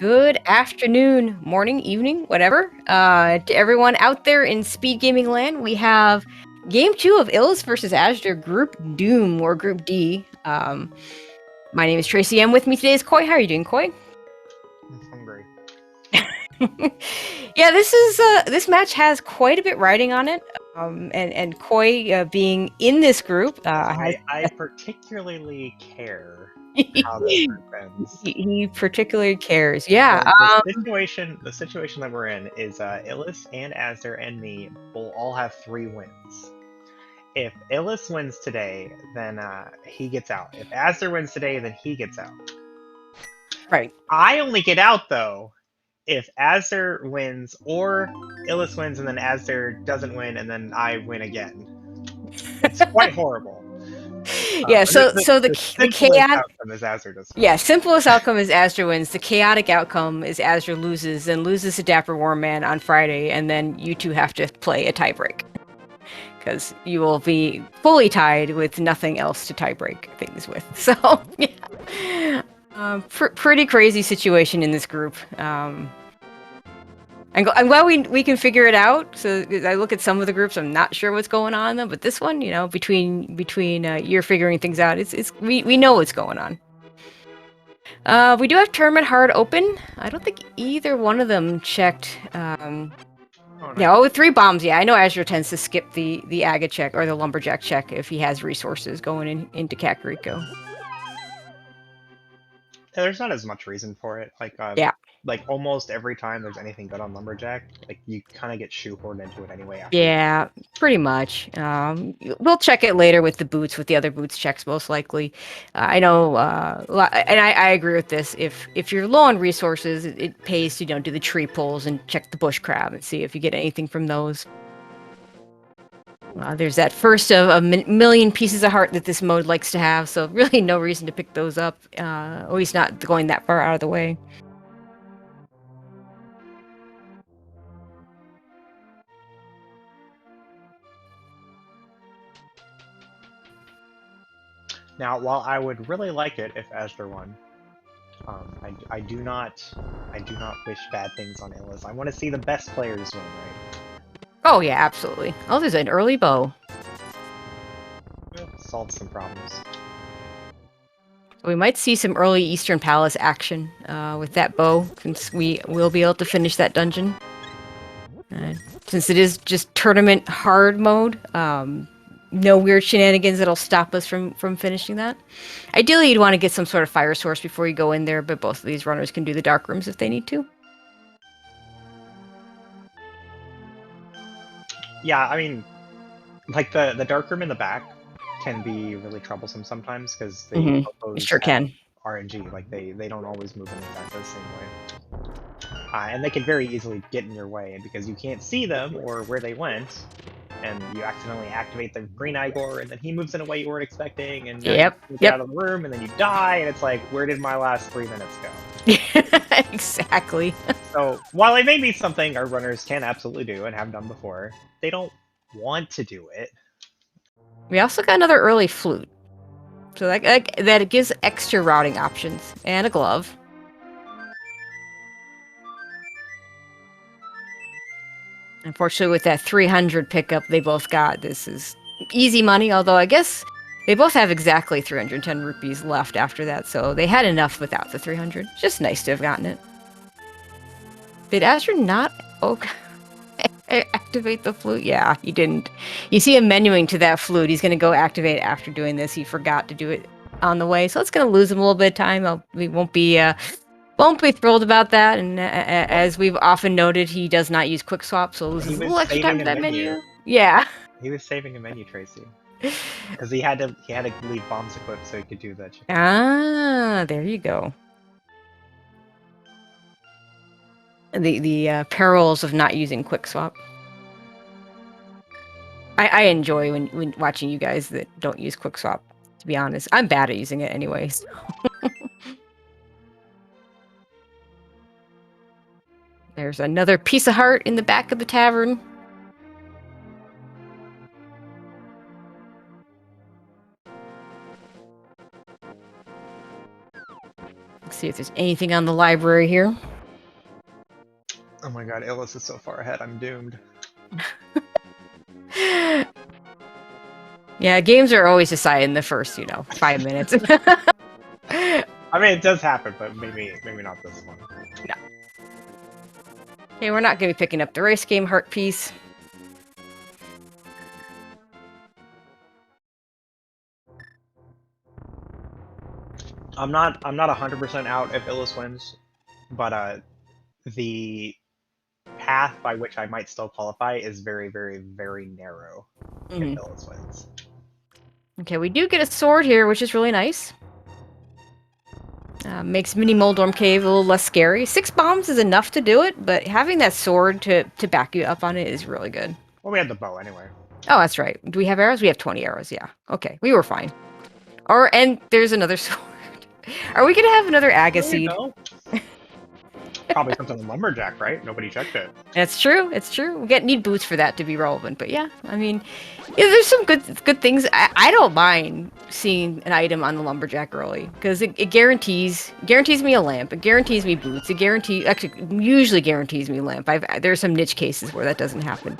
Good afternoon, morning, evening, whatever. To everyone out there in Speed Gaming land, we have Game 2 of Illus versus Azder Group Doom, or Group D. My name is Tracy, and with me today is Koi. How are you doing, Koi? I'm hungry. Yeah, this match has quite a bit riding on it. And Koi being in this group has I particularly care how this group ends. he particularly cares. Yeah. The situation that we're in is Illus and Azder and me will all have 3 wins. If Illus wins today, then he gets out. If Azder wins today, then he gets out. Right. I only get out though if Azder wins or Illus wins and then Azder doesn't win and then I win again. It's quite horrible. Yeah, so the simplest chaotic outcome is Azder does. yeah, simplest outcome is Azder wins. The chaotic outcome is Azder loses and loses to Dapper Warman on Friday, and then you two have to play a tiebreak. Because you will be fully tied with nothing else to tiebreak things with. So, yeah. Pretty crazy situation in this group. I'm glad we can figure it out. So I look at some of the groups, I'm not sure what's going on though. But this one, you know, between you're figuring things out, we know what's going on. We do have tournament hard open. I don't think either one of them checked. No, 3 bombs. Yeah, I know Azure tends to skip the Aga check or the Lumberjack check if he has resources going into Kakariko. Yeah, there's not as much reason for it. Yeah. Like almost every time there's anything good on Lumberjack, like you kind of get shoehorned into it anyway. After Yeah, pretty much. We'll check it later with the boots, with the other boots checks, most likely. I know, and I agree with this. If you're low on resources, it pays to do the tree pulls and check the bush crab and see if you get anything from those. There's that first of a million pieces of heart that this mode likes to have, so really no reason to pick those up, at least not going that far out of the way. Now, while I would really like it if Azder won, I do not wish bad things on Illus. I want to see the best players win, right? Oh yeah, absolutely. Oh, there's an early bow. Solve some problems. We might see some early Eastern Palace action with that bow, since we will be able to finish that dungeon. Since it is just tournament hard mode, no weird shenanigans that'll stop us from finishing that. Ideally, you'd want to get some sort of fire source before you go in there, but both of these runners can do the dark rooms if they need to. Yeah, I mean, like the dark room in the back can be really troublesome sometimes because they sure can. RNG. Like they don't always move in exactly the same way. And they can very easily get in your way, and because you can't see them or where they went, and you accidentally activate the green Igor, and then he moves in a way you weren't expecting, and you get out of the room, and then you die, and it's like, where did my last 3 minutes go? Exactly. So, while it may be something our runners can absolutely do and have done before, they don't want to do it. We also got another early flute. So that it gives extra routing options, and a glove. Unfortunately, with that 300 pickup they both got, this is easy money, although I guess they both have exactly 310 rupees left after that, so they had enough without the 300. Just nice to have gotten it. Did Azure not activate the flute? Yeah, he didn't. You see him menuing to that flute. He's going to go activate it after doing this. He forgot to do it on the way, so it's going to lose him a little bit of time. We won't be thrilled about that, and as we've often noted, he does not use quick swap, so loses a little extra time to that menu. Yeah. He was saving a menu, Tracy. Because he had to leave bombs equipped so he could do that. Ah, there you go. The perils of not using quick swap. I enjoy when watching you guys that don't use quick swap. To be honest, I'm bad at using it anyway. So. There's another piece of heart in the back of the tavern. Let's see if there's anything on the library here. Oh my god, Illus is so far ahead, I'm doomed. Yeah, games are always decided in the first, 5 minutes. I mean, it does happen, but maybe not this one. No. Okay, we're not going to be picking up the race game heart piece. I'm not 100% out if Illus wins, but the path by which I might still qualify is very, very, very narrow if Illus wins. Okay, we do get a sword here, which is really nice. Makes Mini Moldorm Cave a little less scary. 6 bombs is enough to do it, but having that sword to back you up on it is really good. Well, we had the bow anyway. Oh, that's right. Do we have arrows? We have 20 arrows, yeah. Okay, we were fine. And there's another sword. Are we gonna have another Agaseed? Probably comes on the Lumberjack, right? Nobody checked it. That's true. It's true. We need boots for that to be relevant. But yeah, I mean, there's some good things. I don't mind seeing an item on the Lumberjack early because it guarantees me a lamp. It guarantees me boots. It usually guarantees me a lamp. There are some niche cases where that doesn't happen.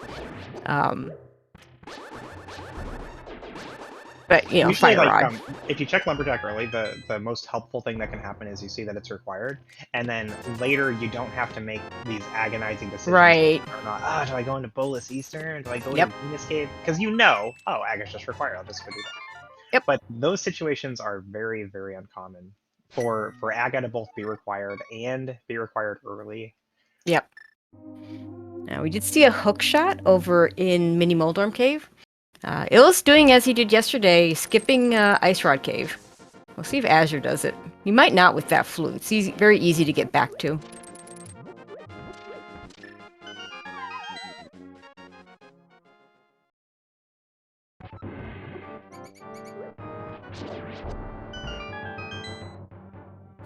But usually, fire rod. If you check Lumberjack early, the most helpful thing that can happen is you see that it's required, and then later you don't have to make these agonizing decisions. Right. Or not. Do I go into Bolus Eastern? Do I go into Venus Cave? Because Aga's just required. I'll just go do that. Yep. But those situations are very, very uncommon for Aga to both be required and be required early. Yep. Now we did see a hook shot over in Mini Moldorm Cave. Illus doing as he did yesterday, skipping Ice Rod Cave. We'll see if Azder does it. He might not with that flute. It's very easy to get back to.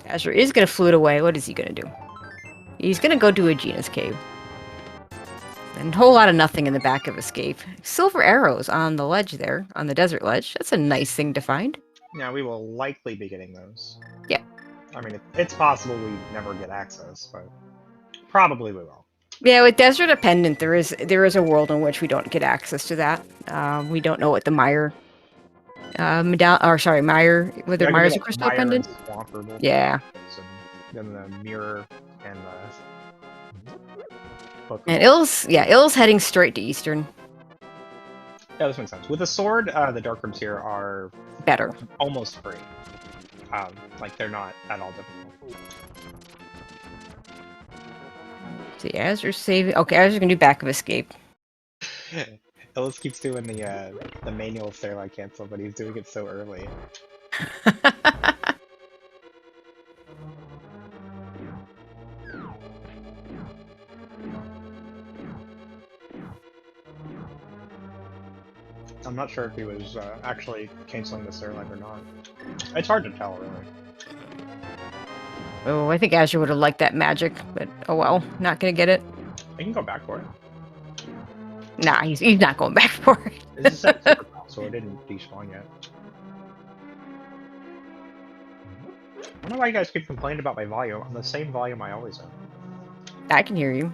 Azder is going to flute away. What is he going to do? He's going to go do Aegina's Cave. And a whole lot of nothing in the back of Escape. Silver arrows on the ledge there, on the desert ledge. That's a nice thing to find. Yeah, we will likely be getting those. Yeah. I mean, it's possible we never get access, but probably we will. Yeah, with Desert Appendant, there is a world in which we don't get access to that. We don't know what the Mire... Mire... Whether Mire's a crystal pendant? Yeah. Then the mirror and the... And Ill's heading straight to Eastern. Yeah, this makes sense. With the sword, the dark rooms here are better, almost free. They're not at all difficult. See, Azder's saving. Okay, Azder's gonna do back of escape. Illus keeps doing the manual stairlight cancel, but he's doing it so early. I'm not sure if he was actually canceling the stairlight or not. It's hard to tell, really. Oh, I think Azder would have liked that magic, but oh well, not gonna get it. He can go back for it. Nah, he's not going back for it. This is at so it didn't despawn yet. I don't know why you guys keep complaining about my volume. I'm the same volume I always am. I can hear you.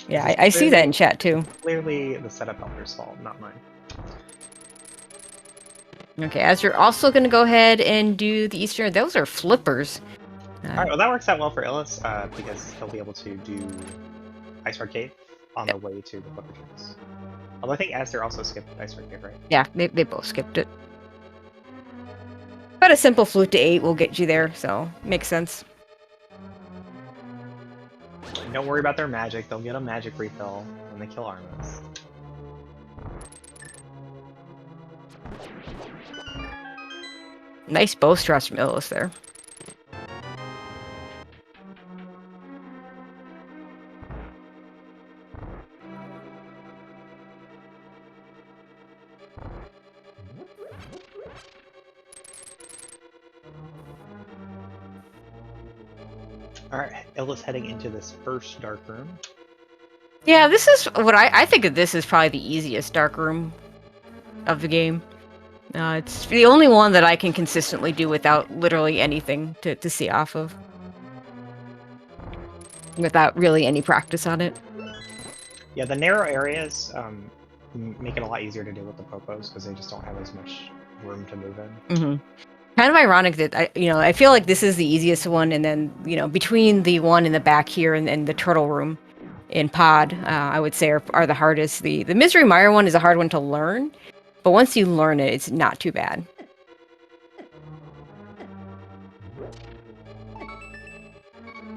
Yeah, I see that in chat too. Clearly the setup helper's fault, not mine. Okay, Azder also going to go ahead and do the Eastern. Those are flippers. Alright, well that works out well for Illus, because he'll be able to do Ice Rod Cave on the way to the flipper tricks. Although I think Azder also skipped Ice Rod Cave, right? Yeah, they both skipped it. But a simple flute to 8 will get you there, so makes sense. Don't worry about their magic, they'll get a magic refill when they kill Armas. Nice bow thrust from Illus there. Alright, Illus heading into this first dark room. Yeah, this is what I think of this as probably the easiest dark room of the game. It's the only one that I can consistently do without literally anything to see off of. without really any practice on it. Yeah, the narrow areas make it a lot easier to deal with the popos because they just don't have as much room to move in. Mm-hmm. Kind of ironic that I feel like this is the easiest one, and then between the one in the back here and the turtle room in Pod, I would say are the hardest. The Misery Mire one is a hard one to learn, but once you learn it, it's not too bad.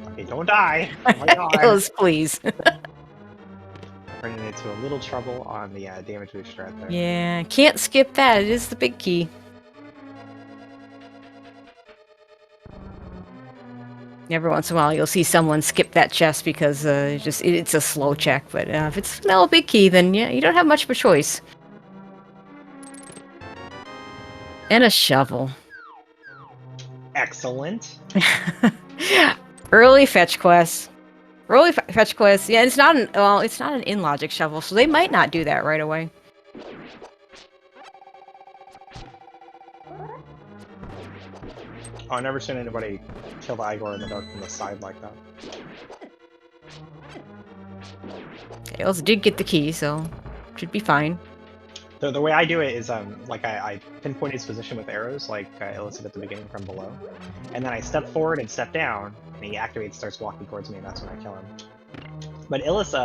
Okay, don't die. Oh my god. Illus, please. Running into a little trouble on the damage booster right there. Yeah, can't skip that. It is the big key. Every once in a while, you'll see someone skip that chest because it's a slow check. But if it's a big key, then yeah, you don't have much of a choice. And a shovel. Excellent. Early fetch quests. Early fetch quests. Yeah, it's not an in-logic shovel, so they might not do that right away. Oh, I've never seen anybody kill the Igor in the dark from the side like that. Tails did get the key, so should be fine. The way I do it is like I pinpoint his position with arrows, like I illustrated at the beginning from below, and then I step forward and step down, and he activates, starts walking towards me, and that's when I kill him. But Illus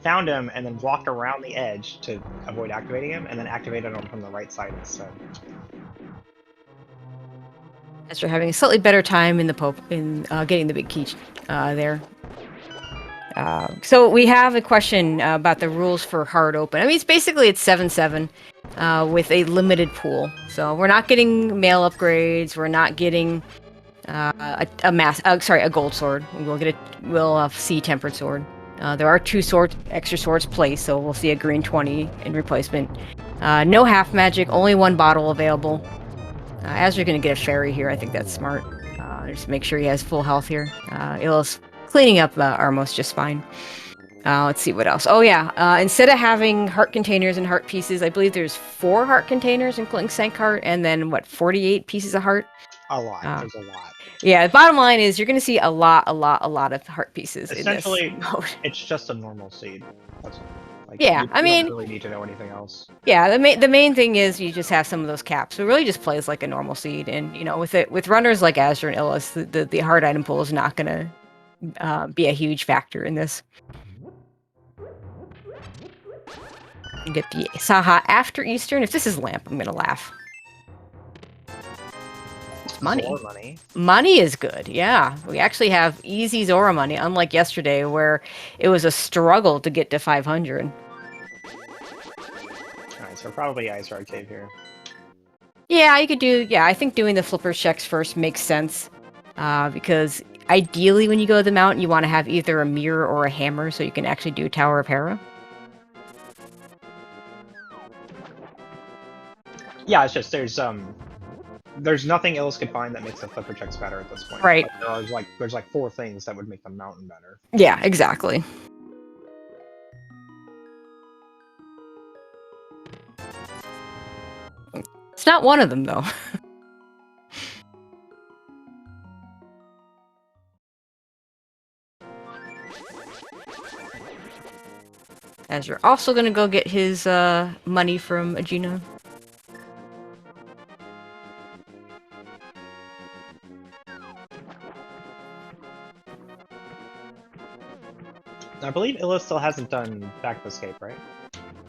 found him and then walked around the edge to avoid activating him, and then activated him from the right side instead. As we're having a slightly better time in getting the big key there. So we have a question about the rules for hard open. I mean, it's 7/7 with a limited pool. So we're not getting mail upgrades. We're not getting a gold sword. We'll see tempered sword. There are 2 extra swords placed, so we'll see a green 20 in replacement. No half magic, only 1 bottle available. As you're going to get a fairy here, I think that's smart. Just make sure he has full health here. Illus cleaning up Armos just fine. Let's see what else. Oh yeah, instead of having heart containers and heart pieces, I believe there's 4 heart containers in Clink Sank Heart, and then 48 pieces of heart. A lot. There's a lot. Yeah, the bottom line is you're going to see a lot of heart pieces. Essentially, in this mode. It's just a normal seed. That's all. Like, yeah, you I mean, don't really need to know anything else. Yeah, the main thing is you just have some of those caps. It really just plays like a normal seed, and with runners like Azder and Illus, the hard item pool is not going to be a huge factor in this. You get the Saha after Eastern. If this is Lamp, I'm going to laugh. It's money. Zora money. Money is good, yeah. We actually have easy Zora money, unlike yesterday where it was a struggle to get to 500. Alright, so probably Izard Cave here. Yeah, you could do... Yeah, I think doing the flipper checks first makes sense. Because ideally when you go to the mountain, you want to have either a mirror or a hammer so you can actually do Tower of Hera. Yeah, it's just there's nothing Illus could find that makes the flipper checks better at this point. Right. There's like 4 things that would make the mountain better. Yeah, exactly. It's not one of them, though. As you're also gonna go get his money from Agena. I believe Illus still hasn't done Back of Escape, right?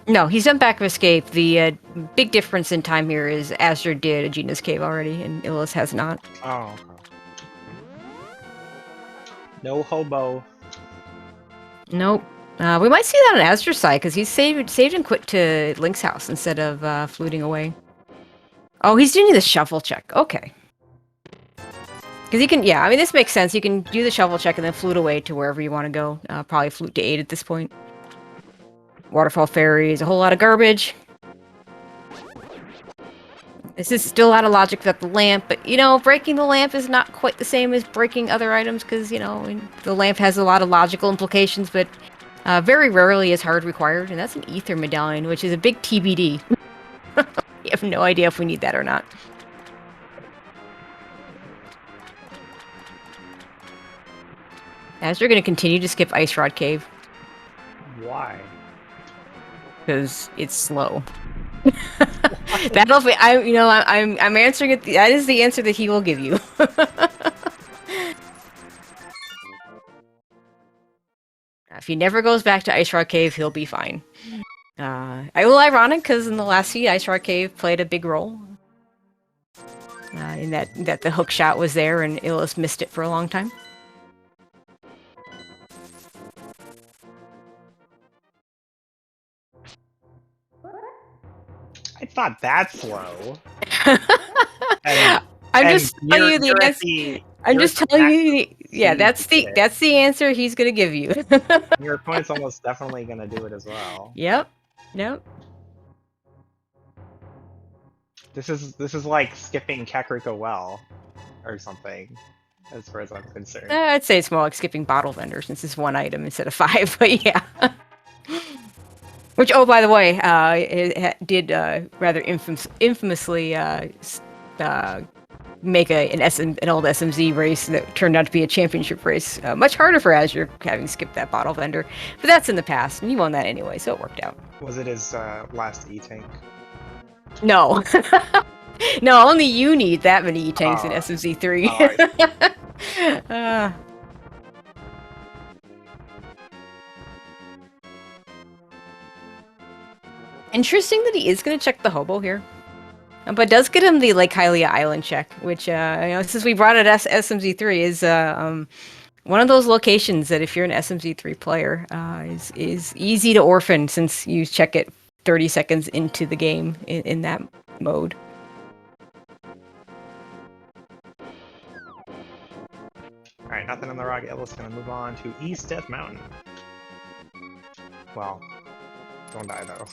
No, he's done Back of Escape. The big difference in time here is Azder did Agena's Cave already, and Illus has not. Oh. Okay. No hobo. Nope. We might see that on Azder's side, because he's saved and quit to Link's house instead of fluting away. Oh, he's doing the shuffle check. Okay. Because he can, yeah, I mean, this makes sense. You can do the shuffle check and then flute away to wherever you want to go. Probably flute to 8 at this point. Waterfall Fairies, a whole lot of garbage. This is still out of logic without the lamp, but, breaking the lamp is not quite the same as breaking other items, because, the lamp has a lot of logical implications, but very rarely is hard required, and that's an Ether Medallion, which is a big TBD. You have no idea if we need that or not. As you're going to continue to skip Ice Rod Cave Why? because it's slow. That'll be. I'm answering it. That is the answer that he will give you. If he never goes back to Ice Rod Cave, he'll be fine. Ironic because in the last seed, Ice Rod Cave played a big role. In that the hook shot was there and Illus missed it for a long time. I thought that slow. I'm just telling you the answer. I'm just telling you. Yeah, that's the answer he's gonna give you. Your opponent's almost definitely gonna do it as well. Yep. Nope. This is like skipping Kakariko Well, or something, as far as I'm concerned. I'd say it's more like skipping Bottle Vendor since it's one item instead of 5. But yeah. Which, oh, by the way, it did rather infamously make an old SMZ race that turned out to be a championship race. Much harder for Azure having skipped that Bottle Vendor. But that's in the past, and you won that anyway, so it worked out. Was it his last E-Tank? No. No, only you need that many E-Tanks in SMZ 3. Interesting that he is going to check the hobo here. But does get him the Lake Hylia Island check, which, since we brought it SMZ3, is one of those locations that if you're an SMZ3 player, is easy to orphan since you check it 30 seconds into the game in that mode. Alright, nothing on the rock. Illus gonna move on to East Death Mountain. Well, don't die though.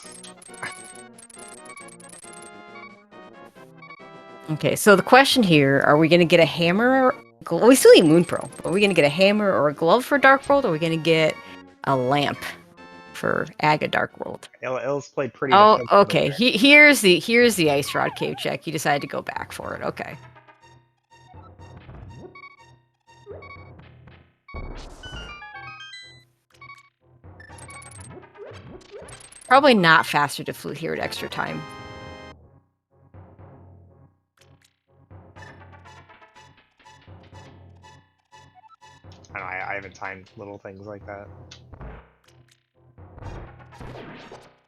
Okay, so the question here, are we going to get a hammer? We still need Moon Pro. Are we going to get a hammer or a glove for Dark World, or are we going to get a lamp for Aga Dark World? Illus played pretty. Oh, okay. Here's the Ice Rod Cave check. You decided to go back for it. Okay. Probably not faster to flute here at extra time. I haven't timed little things like that.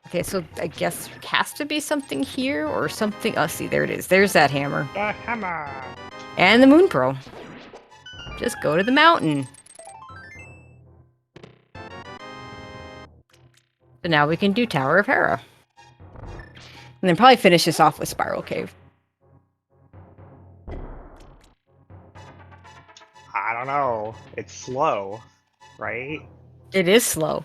Okay, so I guess it has to be something here or something. Oh, see, there it is. There's that hammer. The hammer! And the Moon Pro. Just go to the mountain. So now we can do Tower of Hera. And then probably finish this off with Spiral Cave. I don't know. It's slow, right? It is slow.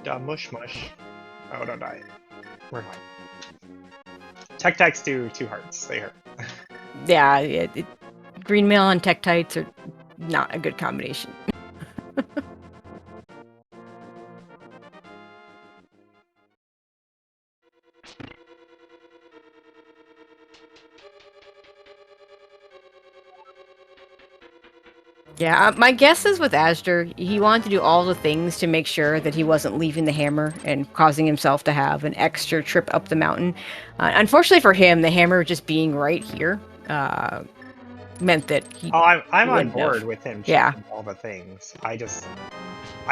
Da mush mush. Oh, don't die. Where am I? Tech do 2 hearts. They hurt. Yeah, green mail and Tektites are not a good combination. Yeah, my guess is with Azder, he wanted to do all the things to make sure that he wasn't leaving the hammer and causing himself to have an extra trip up the mountain. Unfortunately for him, the hammer just being right here meant that he. Oh, I'm on board with him checking all the things. I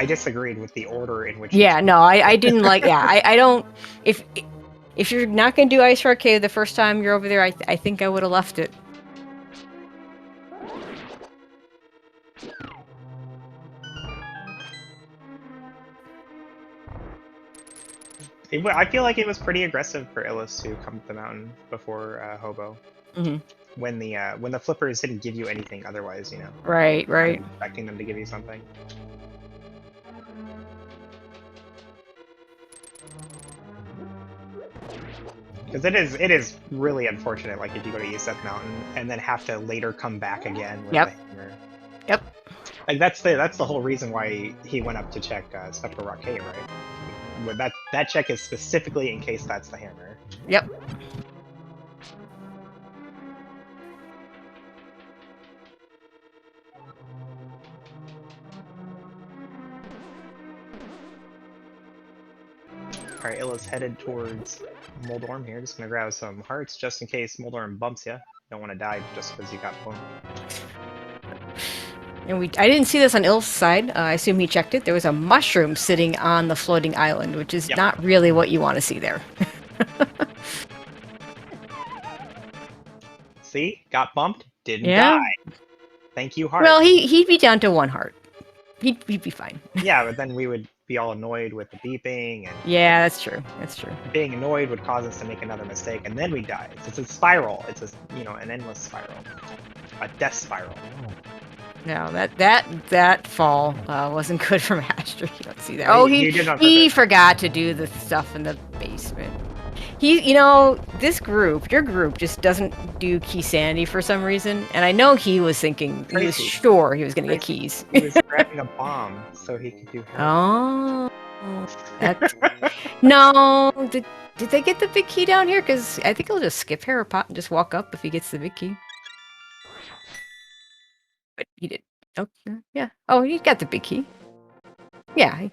disagreed with the order in which. Yeah, no, I didn't like. Yeah, I don't. If you're not gonna do Ice Rock Cave the first time you're over there, I think I would have left it. I feel like it was pretty aggressive for Illus to come to the mountain before Hobo. Mm-hmm. When the flippers didn't give you anything otherwise, you know. Right. I'm expecting them to give you something. Because it is really unfortunate, like if you go to East Death Mountain and then have to later come back again with the hammer. Yep. Like that's the whole reason why he went up to check Spectral Rock Cave, right? Well, that check is specifically in case that's the hammer. Yep. Alright, Illus headed towards Moldorm here. Just gonna grab some hearts just in case Moldorm bumps you. Don't want to die just because you got bumped. And I didn't see this on Ill's side. I assume he checked it. There was a mushroom sitting on the floating island, which is not really what you want to see there. See? Got bumped, didn't die. Thank you, heart. Well, he'd be down to 1 heart. He'd be fine. Yeah, but then we would be all annoyed with the beeping and... Yeah, that's true. That's true. Being annoyed would cause us to make another mistake, and then we die. It's a spiral. It's an endless spiral. A death spiral. No, that fall wasn't good from Asher. You don't see that. Oh, he forgot to do the stuff in the basement. This group, your group, just doesn't do key sanity for some reason. And I know he was thinking, he was sure he was going to get keys. He was grabbing a bomb so he could do Hera. Oh. No. Did they get the big key down here? Because I think he'll just skip Hera pot and just walk up if he gets the big key. But he did. Oh, yeah. Oh, he got the big key. Yeah.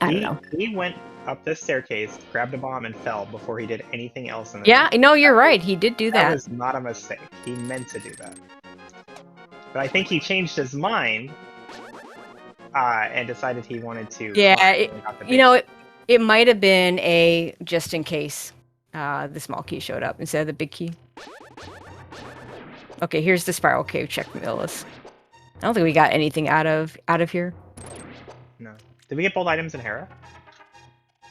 I don't know. He went up this staircase, grabbed a bomb, and fell before he did anything else in the Yeah, no, you're right. He did do that. That was not a mistake. He meant to do that. But I think he changed his mind and decided he wanted to... Yeah, it might have been a just in case the small key showed up instead of the big key. Okay, here's the spiral cave check from Illus. I don't think we got anything out of here. No. Did we get both items in Hera?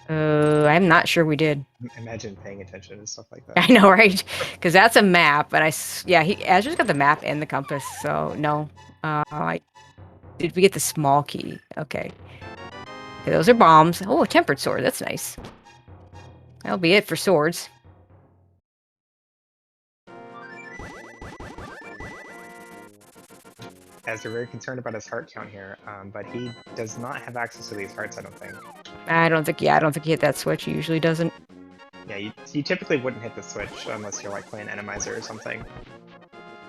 I'm not sure we did. Imagine paying attention to stuff like that. I know, right? Because that's a map, and Azder's got the map and the compass, so no. Did we get the small key? Okay. Those are bombs. Oh, a tempered sword. That's nice. That'll be it for swords. As they're very concerned about his heart count here, but he does not have access to these hearts, I don't think. I don't think he hit that switch. He usually doesn't. Yeah, you typically wouldn't hit the switch unless you're like playing Randomizer or something.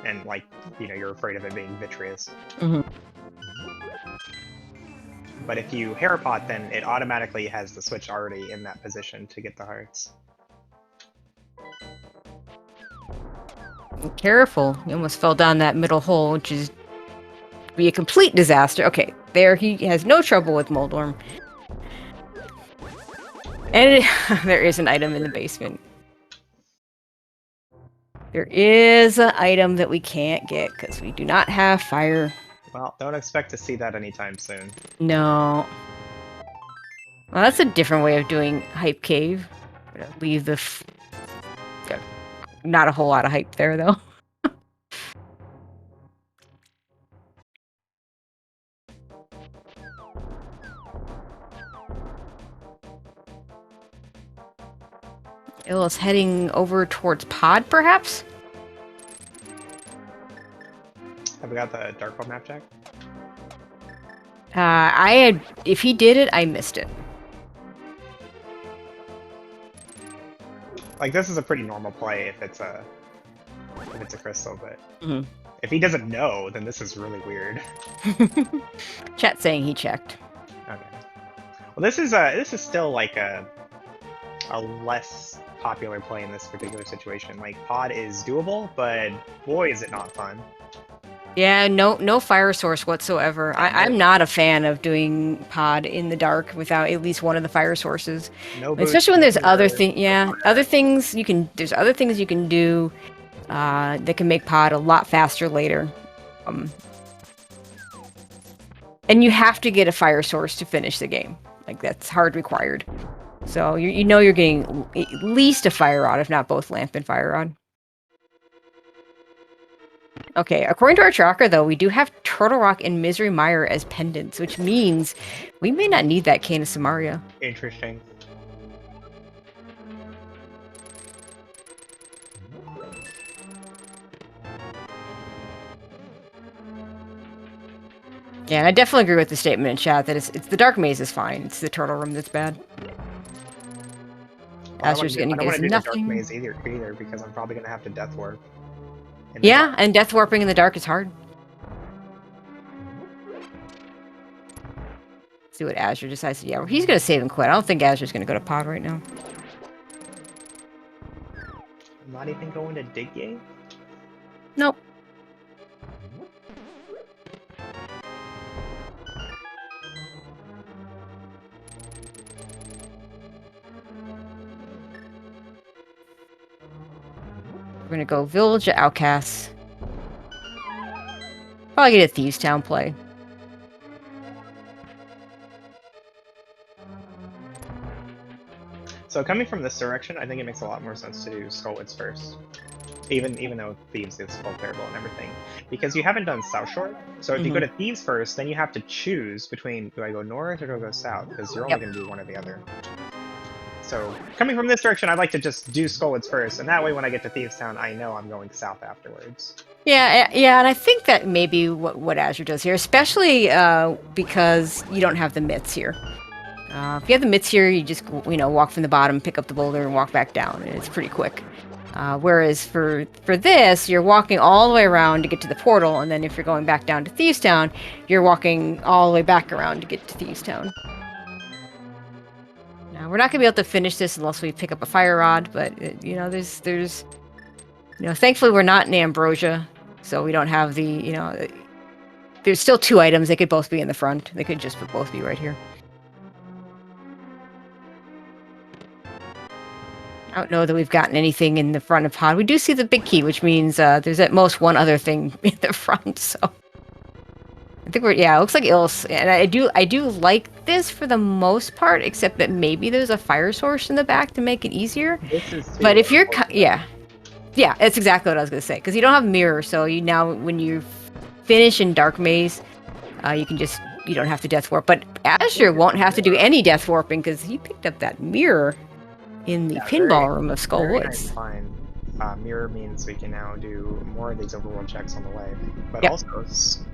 And like, you're afraid of it being vitreous. Mm-hmm. But if you Hera pot, then it automatically has the switch already in that position to get the hearts. Careful. You almost fell down that middle hole, which is be a complete disaster. Okay, there he has no trouble with Moldorm. And there is an item in the basement. There is an item that we can't get because we do not have fire. Well, don't expect to see that anytime soon. No. Well, that's a different way of doing Hype Cave. Leave the... Not a whole lot of hype there, though. Illus heading over towards Pod, perhaps? Have we got the Dark Hole map, Jack? If he did it, I missed it. Like, this is a pretty normal play if it's a crystal, but if he doesn't know, then this is really weird. Chat saying he checked. Okay. Well, this is still like a less popular play in this particular situation. Like, Pod is doable, but boy, is it not fun. Yeah, no fire source whatsoever. I'm not a fan of doing Pod in the dark without at least one of the fire sources. No, especially when there's other things. Yeah, other things you can. There's other things you can do that can make Pod a lot faster later. And you have to get a fire source to finish the game. Like, that's hard required. So you're getting at least a fire rod, if not both lamp and fire rod. Okay, according to our tracker, though, we do have Turtle Rock and Misery Mire as pendants, which means we may not need that Cane of Samaria. Interesting. Yeah, and I definitely agree with the statement in chat that it's the dark maze is fine. It's the turtle room that's bad. Azur's I gonna don't get want to do the dark nothing. maze either because I'm probably gonna have to death warp. Yeah, and death warping in the dark is hard. See what Azure decides to. Yeah, he's gonna save and quit. I don't think Azure's gonna go to pod right now. I'm not even going to dig yet. Nope. We're gonna go Village of Outcasts. Probably get a Thieves Town play. So coming from this direction, I think it makes a lot more sense to do Skullwoods first. Even though Thieves is full terrible and everything. Because you haven't done South Shore. So if you go to Thieves first, then you have to choose between do I go north or do I go south? Because you're only going to do one or the other. So coming from this direction, I'd like to just do Skullwoods first, and that way when I get to Thieves Town, I know I'm going south afterwards. Yeah, and I think that may be what Azure does here, especially because you don't have the myths here. If you have the myths here, you just walk from the bottom, pick up the boulder, and walk back down, and it's pretty quick. Whereas for this, you're walking all the way around to get to the portal, and then if you're going back down to Thieves Town, you're walking all the way back around to get to Thieves Town. Now, we're not going to be able to finish this unless we pick up a fire rod, but there's thankfully we're not in Ambrosia, so we don't have the there's still two items. They could both be in the front. They could just both be right here. I don't know that we've gotten anything in the front of pod. We do see the big key, which means there's at most one other thing in the front. So I think it looks like Illus, and I do like this for the most part, except that maybe there's a fire source in the back to make it easier. But if you're yeah, that's exactly what I was gonna say, because you don't have mirror, so when you finish in Dark Maze, you don't have to death warp. But Azure won't have to do any death warping because he picked up that mirror in the pinball room of Skullwoods. Fine. Mirror means we can now do more of these overworld checks on the way, but also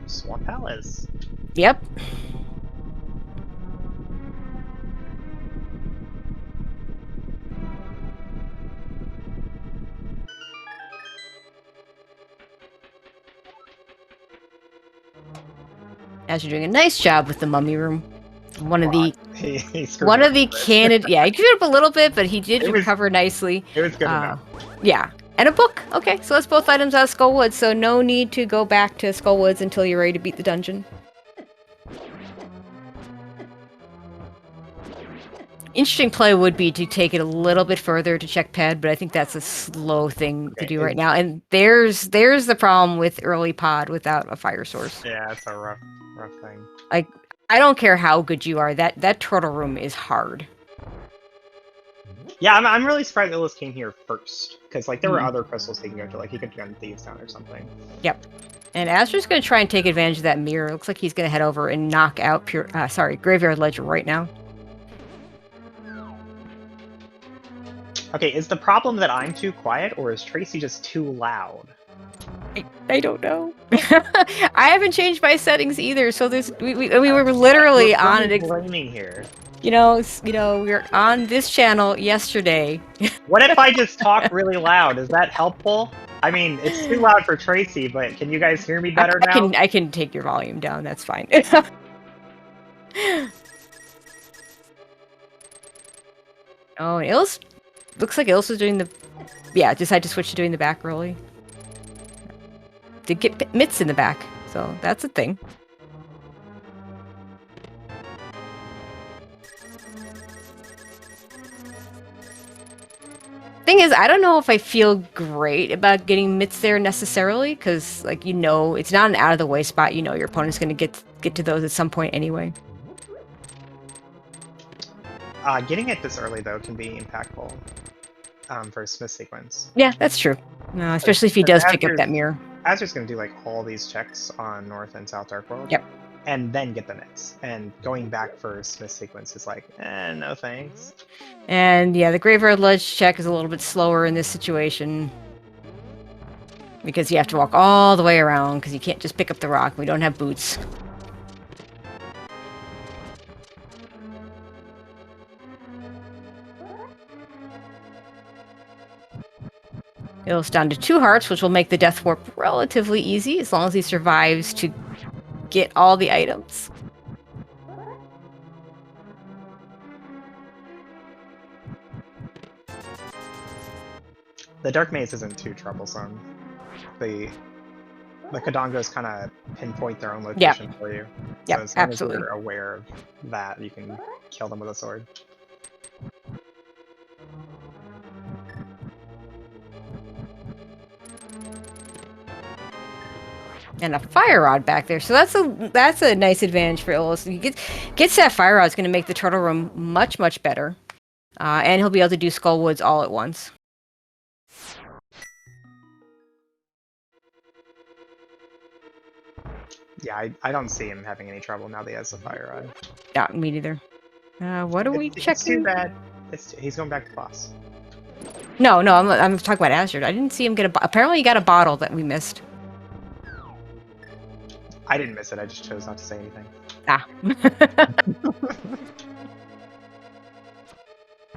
Swamp Palace. Yep. As you're doing a nice job with the mummy room. One of the candid. Yeah, he screwed up a little bit, but he did recover nicely. It was good enough. Yeah, and a book. Okay, so that's both items out of Skullwoods. So no need to go back to Skullwoods until you're ready to beat the dungeon. Interesting play would be to take it a little bit further to check ped, but I think that's a slow thing to do right now. And there's the problem with early pod without a fire source. Yeah, it's a rough thing. Like, I don't care how good you are, that turtle room is hard. Yeah, I'm really surprised Illus came here first, because there were other crystals he can go to, he could go to Thieves Town or something. Yep. And Azure's going to try and take advantage of that mirror. Looks like he's going to head over and knock out Graveyard Ledge right now. Okay, is the problem that I'm too quiet, or is Tracy just too loud? I don't know. I haven't changed my settings either, so we were literally on it. Blaming here. We were on this channel yesterday. What if I just talk really loud? Is that helpful? I mean, it's too loud for Tracy, but can you guys hear me better now? I can take your volume down. That's fine. Oh, Illus. Looks like Illus was doing the... Yeah, decided to switch to doing the back early. To get mitts in the back, so that's a thing. Thing is, I don't know if I feel great about getting mitts there necessarily, because, it's not an out-of-the-way spot. Your opponent's going to get to those at some point anyway. Getting it this early, though, can be impactful for a Smith sequence. Yeah, that's true. Especially if he does pick up that mirror. Azur's going to do, all these checks on North and South Dark World. Yep. And then get the mitts. And going back for Smith sequence is no thanks. And, yeah, the Graveyard Ledge check is a little bit slower in this situation. Because you have to walk all the way around, because you can't just pick up the rock. We don't have boots. Illus down to 2 hearts, which will make the death warp relatively easy as long as he survives to get all the items. The Dark Maze isn't too troublesome. The Kadongos kind of pinpoint their own location for you. So as long as you're aware of that, you can kill them with a sword. And a fire rod back there, so that's a nice advantage for Illus. He gets that fire rod is going to make the turtle room much better, and he'll be able to do Skullwoods all at once. Yeah, I don't see him having any trouble now that he has the fire rod. Yeah, me neither. What are we checking? It's too bad. He's going back to boss. No, I'm talking about Azder. I didn't see him get apparently he got a bottle that we missed. I didn't miss it, I just chose not to say anything. Ah.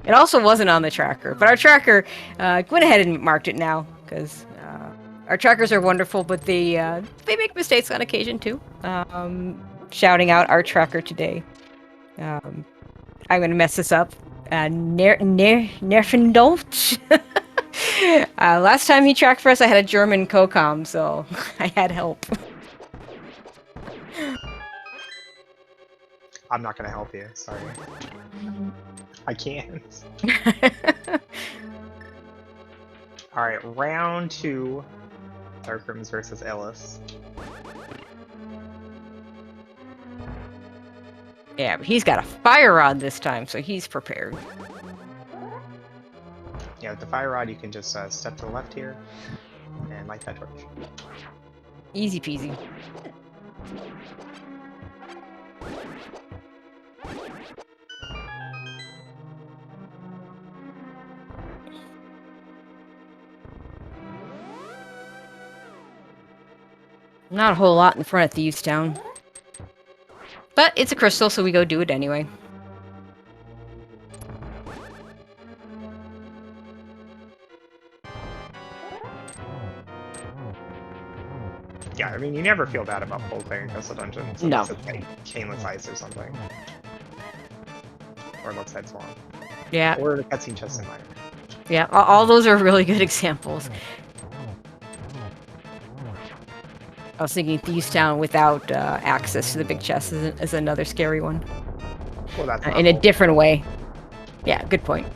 It also wasn't on the tracker, but our tracker went ahead and marked it now, because our trackers are wonderful, but they make mistakes on occasion too. Shouting out our tracker today. I'm going to mess this up. Nerfendolch. Last time he tracked for us, I had a German COCOM, so I had help. I'm not gonna help you, sorry. I can't. Alright, round 2. Dark Rooms versus Illus. Yeah, but he's got a fire rod this time, so he's prepared. Yeah, with the fire rod, you can just step to the left here and light that torch. Easy peasy. Not a whole lot in front of Thieves Town. But it's a crystal, so we go do it anyway. Yeah, I mean, you never feel bad about full clearing Crystal Dungeons. No. Unless it's like Chainless Ice or something. Or Looks Like Swamp. Yeah. Or the Cutscene Chest in Mine. Yeah, all those are really good examples. I was thinking Thieves Town without access to the big chest is another scary one. Well, that's In a different way. Yeah, good point.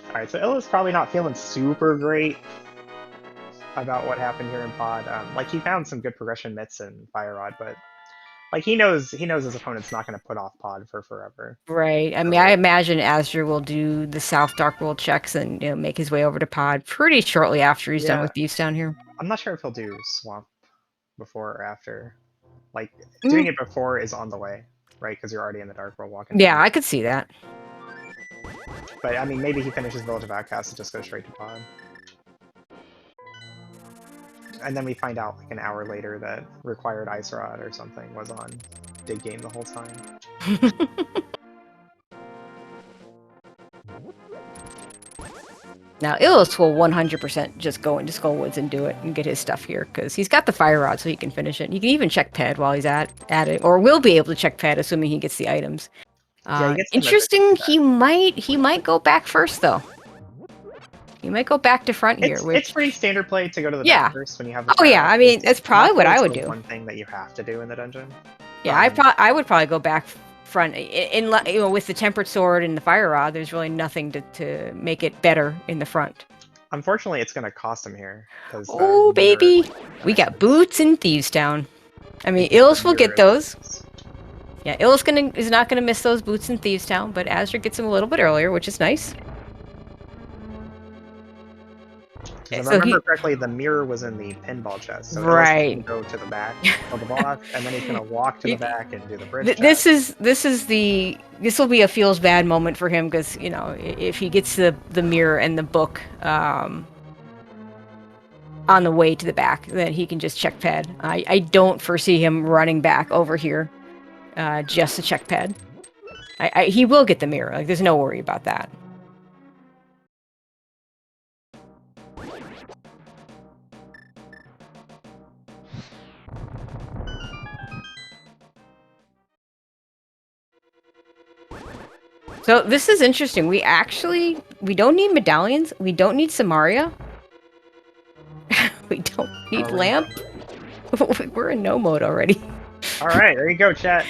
Alright, so Illa's probably not feeling super great about what happened here in Pod. Like, he found some good progression myths in Fire Rod, but like he knows his opponent's not going to put off Pod for forever. Right. I mean, I imagine Azder will do the South Dark World checks and make his way over to Pod pretty shortly after he's done with Thieves Town here. I'm not sure if he'll do Swamp before or after. Like, doing it before is on the way, right? Because you're already in the Dark World walking. Yeah, I could see that. But I mean, maybe he finishes Village of Outcasts and just goes straight to Pod. And then we find out like an hour later that Required Ice Rod or something was on Dig Game the whole time. Now, Illus will 100% just go into Skullwoods and do it and get his stuff here, because he's got the fire rod so he can finish it. He can even check Ped while he's at it, or will be able to check Ped, assuming he gets the items. Interesting, he might go back first, though. He might go back to front here. It's pretty standard play to go to the back first when you have the I mean, that's probably what I would do. One thing that you have to do in the dungeon. Yeah, I would probably go back front. With the Tempered Sword and the Fire Rod, there's really nothing to make it better in the front. Unfortunately, it's going to cost him here. Oh, baby! We got boots in Thieves Town. I mean, Illus will get those. Yeah, Illus is not going to miss those boots in Thieves Town, but Azder gets them a little bit earlier, which is nice. If I remember correctly, the mirror was in the pinball chest. So right. Can go to the back of the boss, and then he's gonna walk to the back and do the bridge. This will be a feels bad moment for him, because if he gets the mirror and the book, on the way to the back, then he can just check pad. I don't foresee him running back over here just to check pad. He will get the mirror. Like, there's no worry about that. So this is interesting. We don't need medallions. We don't need Samaria. We don't need lamp. We're in no mode already. All right, there you go, chat.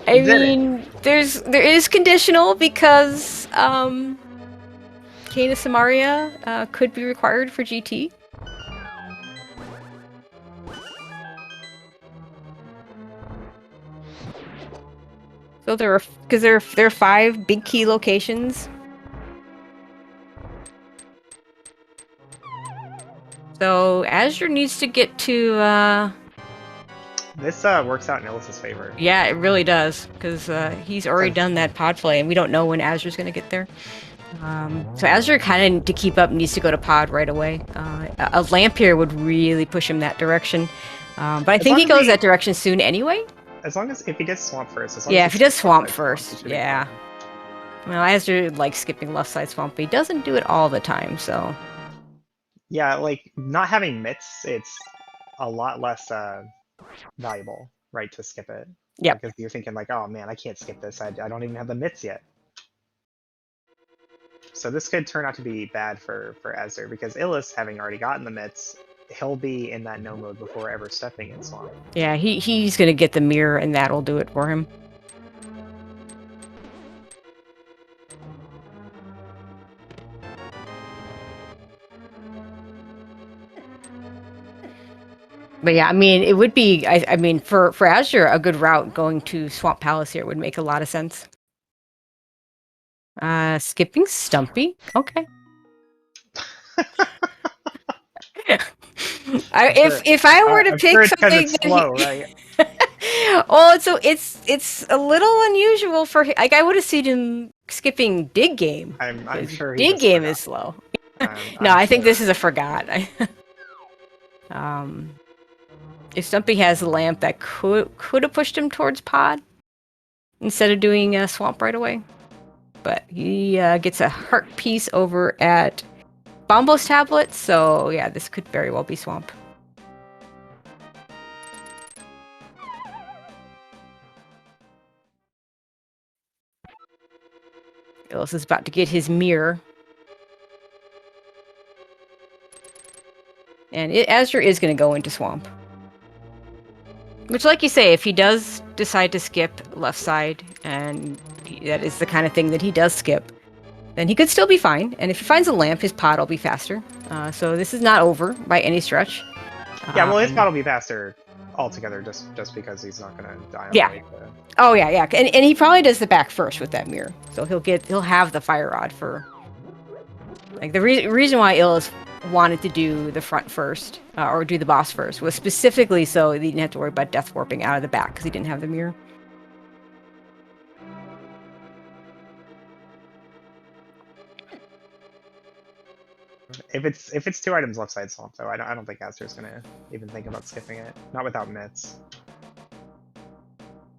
I mean, there is conditional because Kena Samaria could be required for GT. So there are 5 big key locations. So Azure needs to get to. This works out in Illus's favor. Yeah, it really does, because he's already done that pod play, and we don't know when Azure's going to get there. So Azure kind of, to keep up, needs to go to pod right away. A lamp here would really push him that direction. But I think he goes that direction soon anyway. As long as, if he does swamp first. Yeah, if he does swamp first, yeah. Well, Azure likes skipping left side swamp, but he doesn't do it all the time, so... Yeah, like, not having mitts, it's a lot less valuable, right, to skip it. Yeah. Because you're thinking like, oh man, I can't skip this, I don't even have the mitts yet. So this could turn out to be bad for Azure, because Illus, having already gotten the mitts, he'll be in that no mode before ever stepping in swamp. Yeah, he's gonna get the mirror, and that'll do it for him. But yeah, I mean, it would be, I mean, for Azure, a good route going to Swamp Palace here would make a lot of sense. Skipping Stumpy? Okay. If I were to pick something it's slow, right? Well, it's a little unusual for him. Like, I would have seen him skipping Dig Game. I'm sure Dig Game is slow. No, I think this is a forgot. If Stumpy has a lamp, that could have pushed him towards pod instead of doing swamp right away. But he gets a heart piece over at Bombo's tablet, so yeah, this could very well be swamp. Illus is about to get his mirror. And Azure is going to go into swamp. Which, like you say, if he does decide to skip left side, and that is the kind of thing that he does skip, then he could still be fine. And if he finds a lamp, his pod will be faster. So this is not over by any stretch. Yeah, well, his pod will be faster altogether, just because he's not going to die on yeah. the way to... Oh yeah, yeah, and he probably does the back first with that mirror, so he'll have the fire rod for. Like, the reason why Illus wanted to do the front first, or do the boss first, was specifically so he didn't have to worry about death warping out of the back because he didn't have the mirror. If it's 2 items left side swamp, though, I don't think Azur's gonna even think about skipping it. Not without mitts.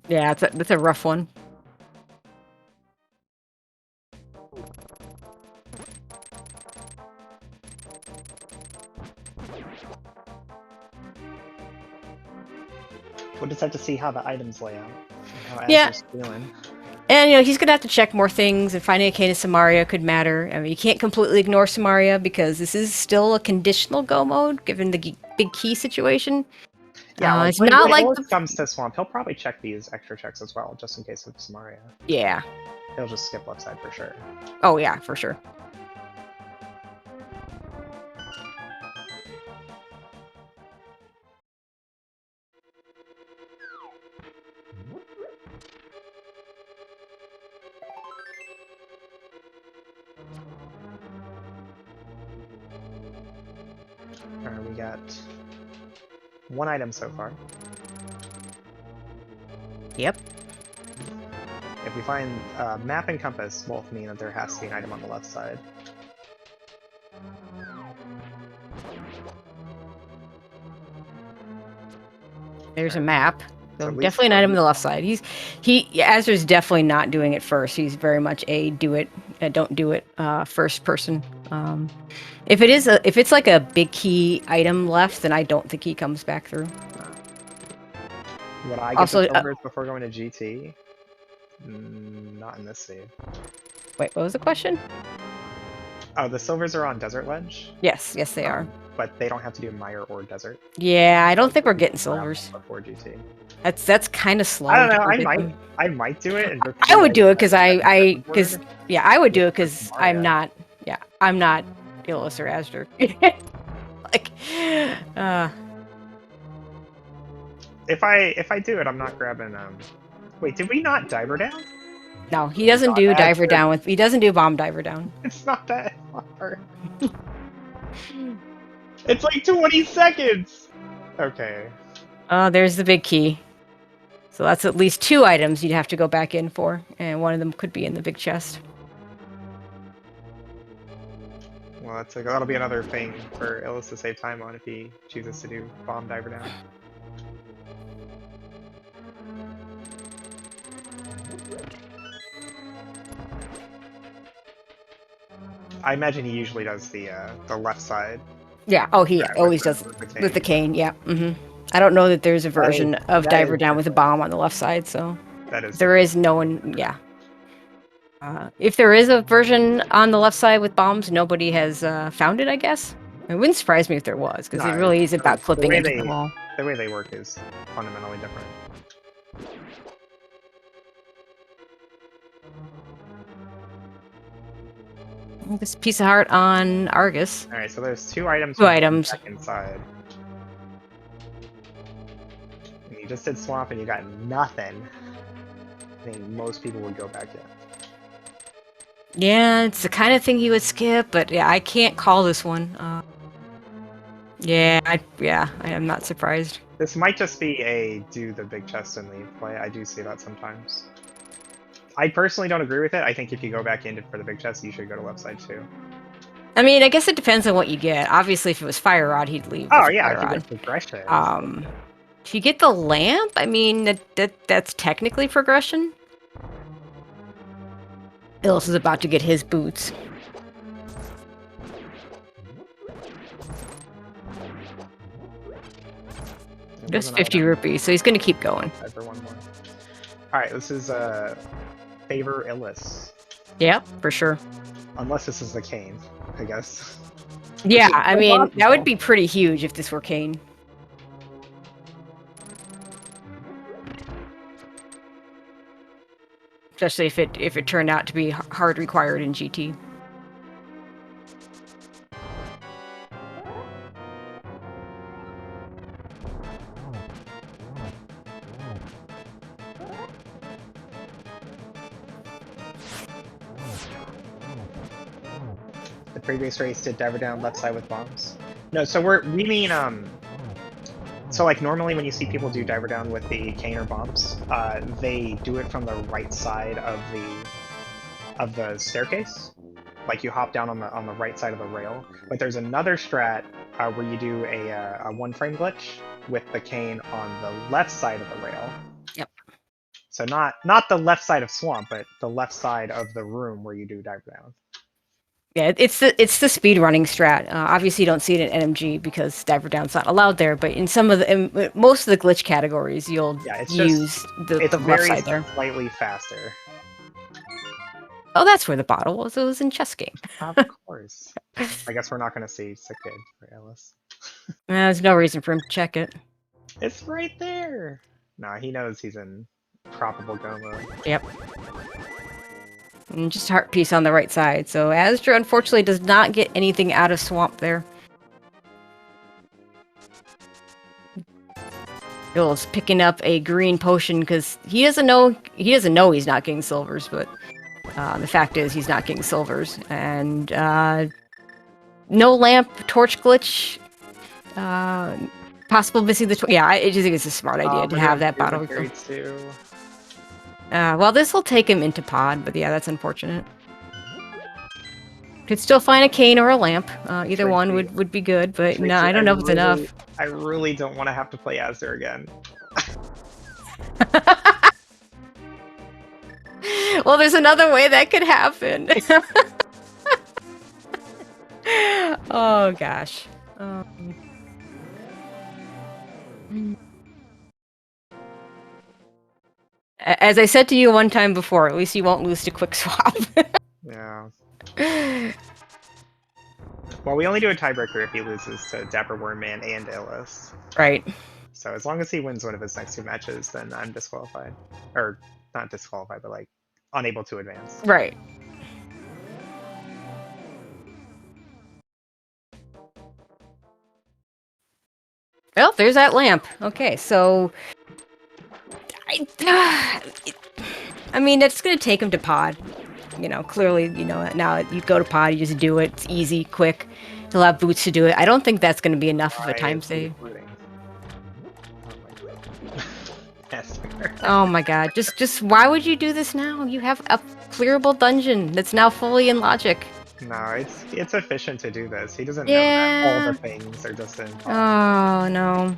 Yeah, that's a rough one. We'll just have to see how the items lay out. How Azur's feeling. And, he's going to have to check more things, and finding a Kena Samaria could matter. I mean, you can't completely ignore Samaria, because this is still a conditional go mode, given the big key situation. Yeah, it's not like when comes to swamp, he'll probably check these extra checks as well, just in case of Samaria. Yeah. He'll just skip left side for sure. Oh, yeah, for sure. Alright, we got 1 item so far. Yep. If we find map and compass, both mean that there has to be an item on the left side. There's a map. So So at least definitely an item on the left side. Azder's definitely not doing it first. He's very much a do it, don't do it, first person. If it's like a big key item left, then I don't think he comes back through. Would I get Also, the silvers before going to GT? Not in this save. Wait, what was the question? Oh, the silvers are on Desert Ledge? Yes, they are. But they don't have to do Mire or Desert. Yeah, I don't think we're getting silvers. Before GT. That's kind of slow. I don't know. I might do it. And I would do it because I would do it because I'm not Illus or azder. Like, if I do it, I'm not grabbing. Wait, did we not diver down? No, he doesn't do diver down with. He doesn't do bomb diver down. It's not that hard. It's like 20 seconds. Okay. Oh, there's the big key. So that's at least 2 items you'd have to go back in for, and one of them could be in the big chest. Well, that'll be another thing for Illus to save time on if he chooses to do bomb diver down. I imagine he usually does the left side. Yeah. Oh, he always does with the cane. Yeah. I don't know that there's a version of diver down with a bomb on the left side. So there is no one. Yeah. If there is a version on the left side with bombs, nobody has found it. I guess it wouldn't surprise me if there was, because it really is about clipping into the wall. The way they work is fundamentally different. This piece of heart on Argus. All right, so there's 2 items. 2 items back inside. And you just did swamp and you got nothing. I think most people would go back in. Yeah, it's the kind of thing he would skip, but yeah, I can't call this one. I am not surprised. This might just be a do the big chest and leave play. I do see that sometimes. I personally don't agree with it. I think if you go back in for the big chest, you should go to left side too. I mean, I guess it depends on what you get. Obviously, if it was Fire Rod, he'd leave. Oh yeah, if you get progression. If you get the lamp, I mean, that's technically progression. Illus is about to get his boots. Just 50 rupees, so he's going to keep going. Alright, this is favor Illus. Yeah, for sure. Unless this is the cane, I guess. Yeah, I mean, that would be pretty huge if this were Kane. Especially if it turned out to be hard required in GT. The previous race did diver down left side with bombs. No, so we mean so like normally when you see people do diver down with the cane or bombs, they do it from the right side of the staircase. Like you hop down on the right side of the rail. But there's another strat where you do a 1-frame glitch with the cane on the left side of the rail. Yep. So not the left side of swamp, but the left side of the room where you do dive down. Yeah, it's the speed running strat. Obviously, you don't see it in NMG because diver down's not allowed there. But in most of the glitch categories, you'll use the left side there. It's slightly faster. Oh, that's where the bottle was. It was in chess game. Of course. I guess we're not going to see sick kid for Illus. There's no reason for him to check it. It's right there. Nah, he knows he's in probable go mode. Yep. And just heart piece on the right side. So azder unfortunately does not get anything out of swamp there. Illus picking up a green potion because he doesn't know he's not getting silvers, but the fact is he's not getting silvers. And no lamp torch glitch. Possible missing the I just think it's a smart idea to have that bottle. Well, this will take him into pod, but yeah, that's unfortunate. Could still find a cane or a lamp. Either Tracy. one would be good, but Tracy, no, I don't know if it's enough. I really don't want to have to play Azder again. Well, there's another way that could happen. Oh gosh. As I said to you one time before, at least you won't lose to quick swap. Yeah. Well, we only do a tiebreaker if he loses to Dapper Wormman and Illus. Right. So as long as he wins one of his next 2 matches, then I'm disqualified. Or, not disqualified, but like, unable to advance. Right. Well, there's that lamp. Okay, so... I mean, that's gonna take him to pod. You know, clearly, you know, now you go to pod, you just do it. It's easy, quick. He'll have boots to do it. I don't think that's gonna be enough of a time save. Oh my god, just why would you do this now? You have a clearable dungeon that's now fully in logic. No, it's efficient to do this. He doesn't know that all the things are just in. Oh no.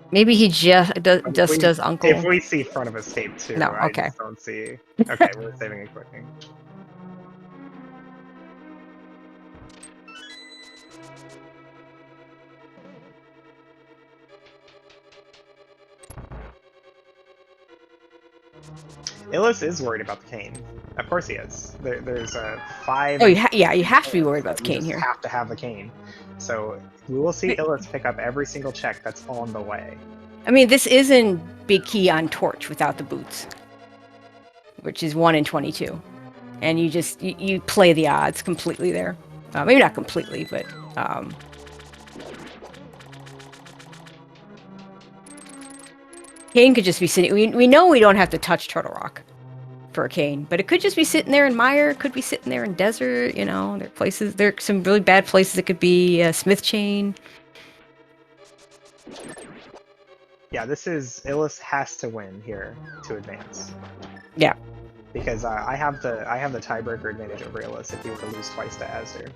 Maybe he just does Uncle. If we see front of escape too, No, I okay. just don't see. Okay, we're saving a clicking. Illus is worried about the cane. Of course he is. There's a 5. Oh, yeah, you have to be worried about the cane here. here. You have to have the cane. So we will see Illus pick up every single check that's on the way. I mean, this isn't Big Key on Torch without the boots, which is 1 in 22, and you just you play the odds completely there. Maybe not completely, but Kane could just be sitting. We know we don't have to touch Turtle Rock for a cane, but it could just be sitting there in mire. It could be sitting there in desert. You know, there are places. There are some really bad places. It could be Smith Chain. Yeah, this is Illus has to win here to advance. Yeah, because I have the tiebreaker advantage over Illus if he were to lose twice to azder.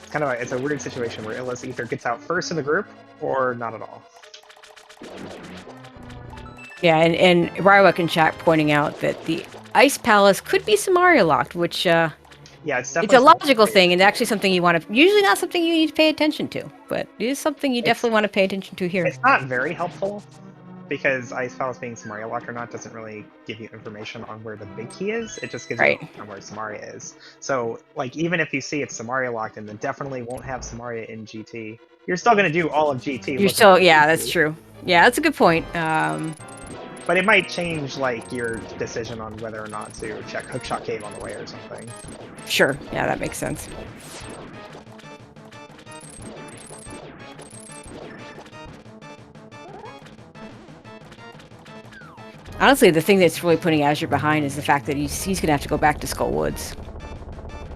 It's kind of it's a weird situation where Illus either gets out first in the group or not at all. Yeah, and Rywak in chat pointing out that the Ice Palace could be Samaria locked, which yeah, it's a logical thing, and actually something you want to. Usually not something you need to pay attention to, but it is something you definitely want to pay attention to here. It's not very helpful because Ice Palace being Samaria locked or not doesn't really give you information on where the big key is. It just gives you information on where Samaria is. So, like, even if you see it's Samaria locked and then definitely won't have Samaria in GT, you're still going to do all of GT. You're still, yeah, that's true. Yeah, that's a good point. But it might change, like, your decision on whether or not to check Hookshot Cave on the way or something. Sure. Yeah, that makes sense. Honestly, the thing that's really putting Azure behind is the fact that he's going to have to go back to Skull Woods.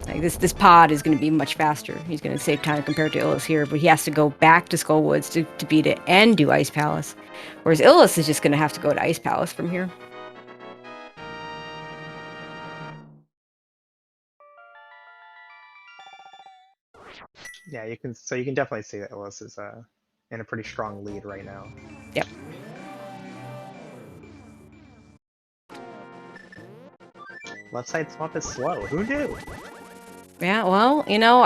Like this pod is going to be much faster. He's going to save time compared to Illus here, but he has to go back to Skull Woods to beat it and do Ice Palace. Whereas Illus is just going to have to go to Ice Palace from here. Yeah, you can definitely see that Illus is in a pretty strong lead right now. Yep. Left side swap is slow. Who knew? Yeah, well, you know,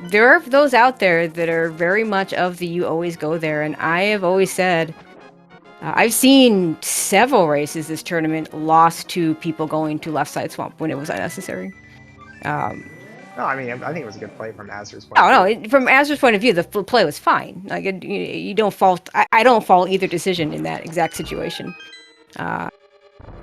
there are those out there that are very much of the you always go there, and I have always said, I've seen several races this tournament lost to people going to left side swamp when it was unnecessary. No, I mean, I think it was a good play from Azder's point. Oh no, from Azder's point of view, the play was fine. Like you don't fault. I don't fault either decision in that exact situation.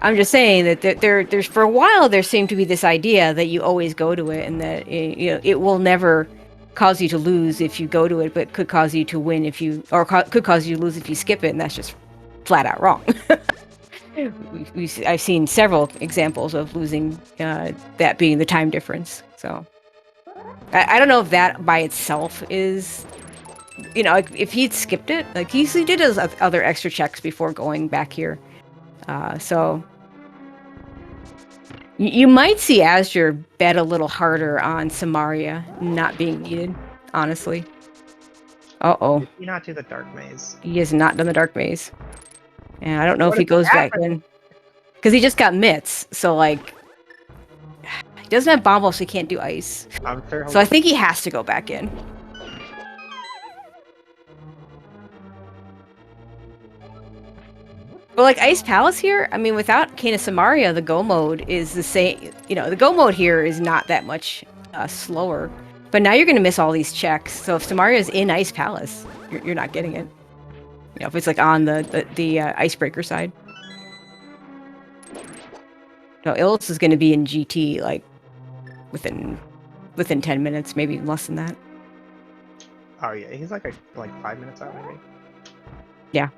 I'm just saying that there's for a while there seemed to be this idea that you always go to it, and that it will never cause you to lose if you go to it, but could cause you to win if you, or could cause you to lose if you skip it, and that's just flat out wrong. I've seen several examples of losing that being the time difference. So I don't know if that by itself is you know, like if he'd skipped it, like he usually did his other extra checks before going back here. So you might see azder bet a little harder on Samaria not being needed, honestly. Uh-oh. Did he not do the dark maze? He has not done the dark maze. And I don't know What if he if it goes back happened? in. Because he just got mitts, so like... He doesn't have bomb ball, so he can't do ice. I'm sure So I think he has to go back in. But like Ice Palace here, I mean, without Cane of Samaria, the go mode is the same. You know, the go mode here is not that much slower. But now you're going to miss all these checks. So if Samaria is in Ice Palace, you're not getting it. You know, if it's like on the icebreaker side. No, Illus is going to be in GT like within 10 minutes, maybe less than that. Oh yeah, he's like 5 minutes out maybe. Yeah.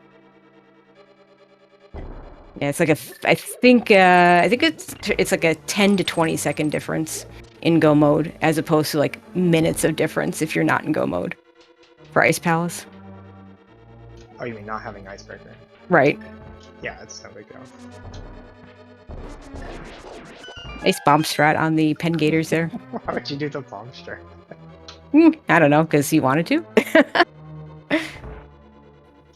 Yeah, it's like I think it's like a 10 to 20 second difference in go mode as opposed to like minutes of difference if you're not in go mode for Ice Palace. Oh, you mean not having icebreaker? Right. Yeah, it's no big deal. Nice bomb strat on the Pen Gators there. Why would you do the bomb strat? I don't know, because he wanted to.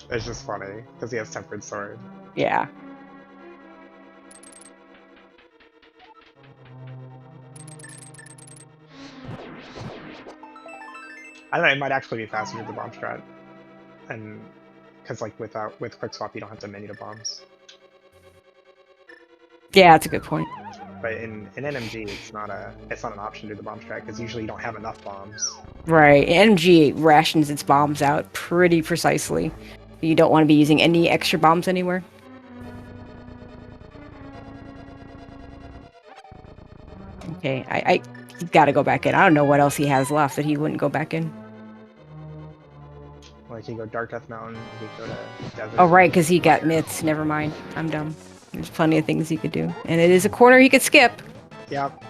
It's just funny because he has tempered sword. Yeah. I don't know, it might actually be faster with the bomb strat. And because like with quick swap you don't have to menu the bombs. Yeah, that's a good point. But in NMG it's not an option to do the bomb strat because usually you don't have enough bombs. Right. NMG rations its bombs out pretty precisely. You don't want to be using any extra bombs anywhere. Okay, he's got to go back in. I don't know what else he has left that he wouldn't go back in. Like he go Dark Death Mountain, he go to Desert. Oh, right, because he got myths. Never mind. I'm dumb. There's plenty of things he could do. And it is a corner he could skip. Yep.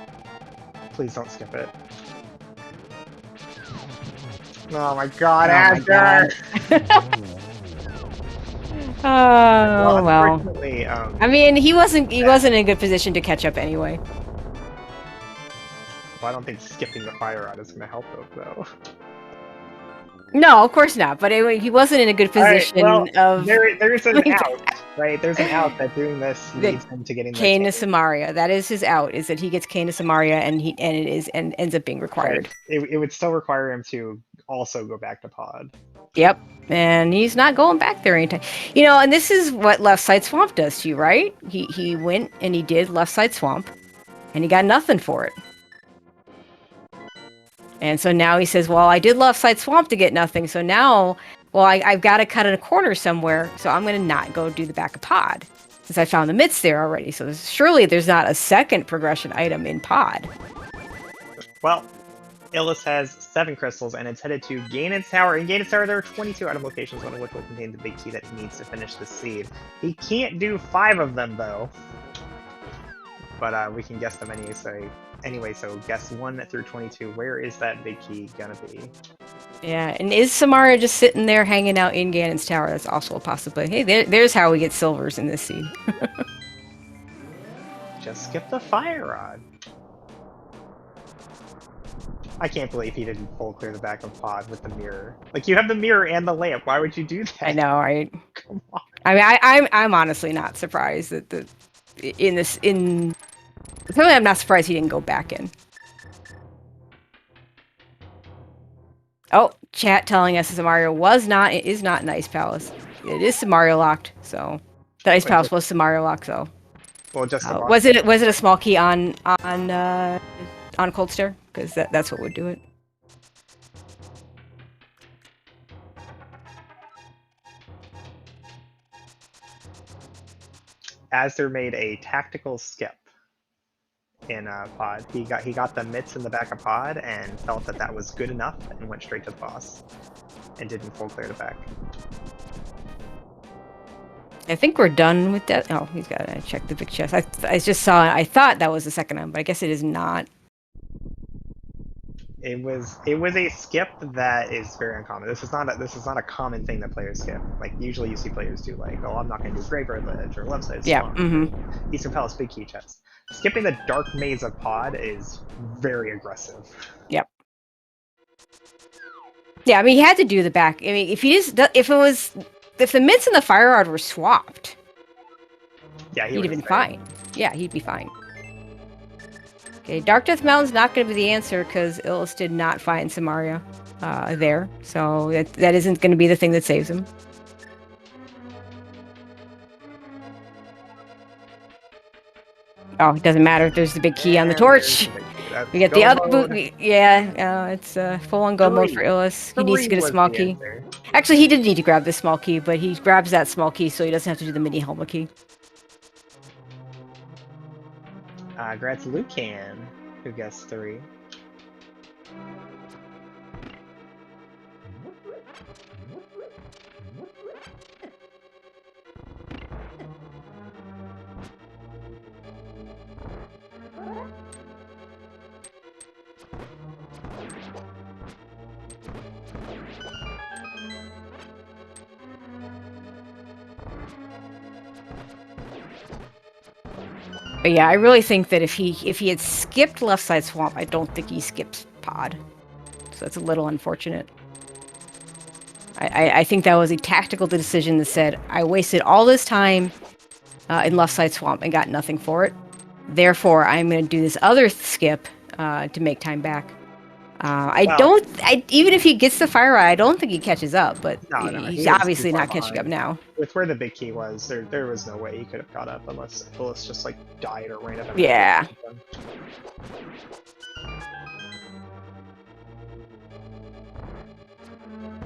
Please don't skip it. Oh my god, azder! Oh, well. Unfortunately, I mean, he wasn't in a good position to catch up anyway. well, I don't think skipping the fire rod is going to help though. No, of course not. But anyway, he wasn't in a good position of... There's an out, right? There's an out that doing this leads him to getting the Cane of Samaria. That is his out, is that he gets Cane of Samaria and ends up being required. Right. It would still require him to also go back to pod. Yep. And he's not going back there anytime. You know, and this is what Left Side Swamp does to you, right? He went and he did Left Side Swamp, and he got nothing for it. And so now he says, well, I did Left Side Swamp to get nothing, so now, well, I've got to cut in a corner somewhere, so I'm going to not go do the back of pod, since I found the mitts there already. So surely there's not a second progression item in pod. Well, Illus has 7 crystals, and it's headed to Ganon's Tower. In Ganon's Tower, there are 22 item locations, one of which will contain the big key that he needs to finish the seed. He can't do 5 of them, though. But we can guess them anyway, so guess 1 through 22. Where is that big key gonna be? Yeah, and is Samaria just sitting there hanging out in Ganon's Tower? That's also a possibility. Hey, there's how we get silvers in this seed. Just skip the fire rod. I can't believe he didn't full clear the back of pod with the mirror. Like, you have the mirror and the lamp. Why would you do that? I know, right? Come on. I mean, I'm honestly not surprised that Clearly, I'm not surprised he didn't go back in. Oh, chat telling us Samaria is not an Ice Palace. It is Samaria locked, so the Ice Palace was Samaria locked, so. Well, just was it a small key on Cold Stair? Because that's what would do it. azder made a tactical skip in pod. He got the mitts in the back of pod and felt that was good enough and went straight to the boss and didn't full clear the back. I think we're done with that. Oh, he's got to check the big chest. I just saw it. I thought that was the second one, but I guess it is not. It was a skip that is very uncommon. This is not a common thing that players skip. Like usually you see players do like, oh, I'm not going to do Graveyard Ledge or Left Side Yeah. Swamp, Mm-hmm. Eastern Palace Big Key Chest. Skipping the Dark Maze of Pod is very aggressive. Yep. Yeah, I mean, he had to do the back. I mean, if the Mints and the Fire Rod were swapped, Yeah, he'd have been fine. Yeah, he'd be fine. Okay, Dark Death Mountain's not going to be the answer because Illus did not find Samaria there, so that isn't going to be the thing that saves him. Oh, it doesn't matter if there's the big key on the torch. We get the other boot. Yeah, it's full on go mode for Illus. He needs to get a small key. Actually, he did need to grab the small key, but he grabs that small key so he doesn't have to do the mini Helma key. Congrats, Lucan, who gets 3. But yeah, I really think that if he had skipped Left Side Swamp, I don't think he skips Pod. So that's a little unfortunate. I think that was a tactical decision that said, I wasted all this time in Left Side Swamp and got nothing for it. Therefore, I'm going to do this other skip to make time back. Even if he gets the Fire Rod, I don't think he catches up, but he's obviously not catching up now. With where the big key was, there was no way he could have caught up unless Illus just like died or ran up. Yeah.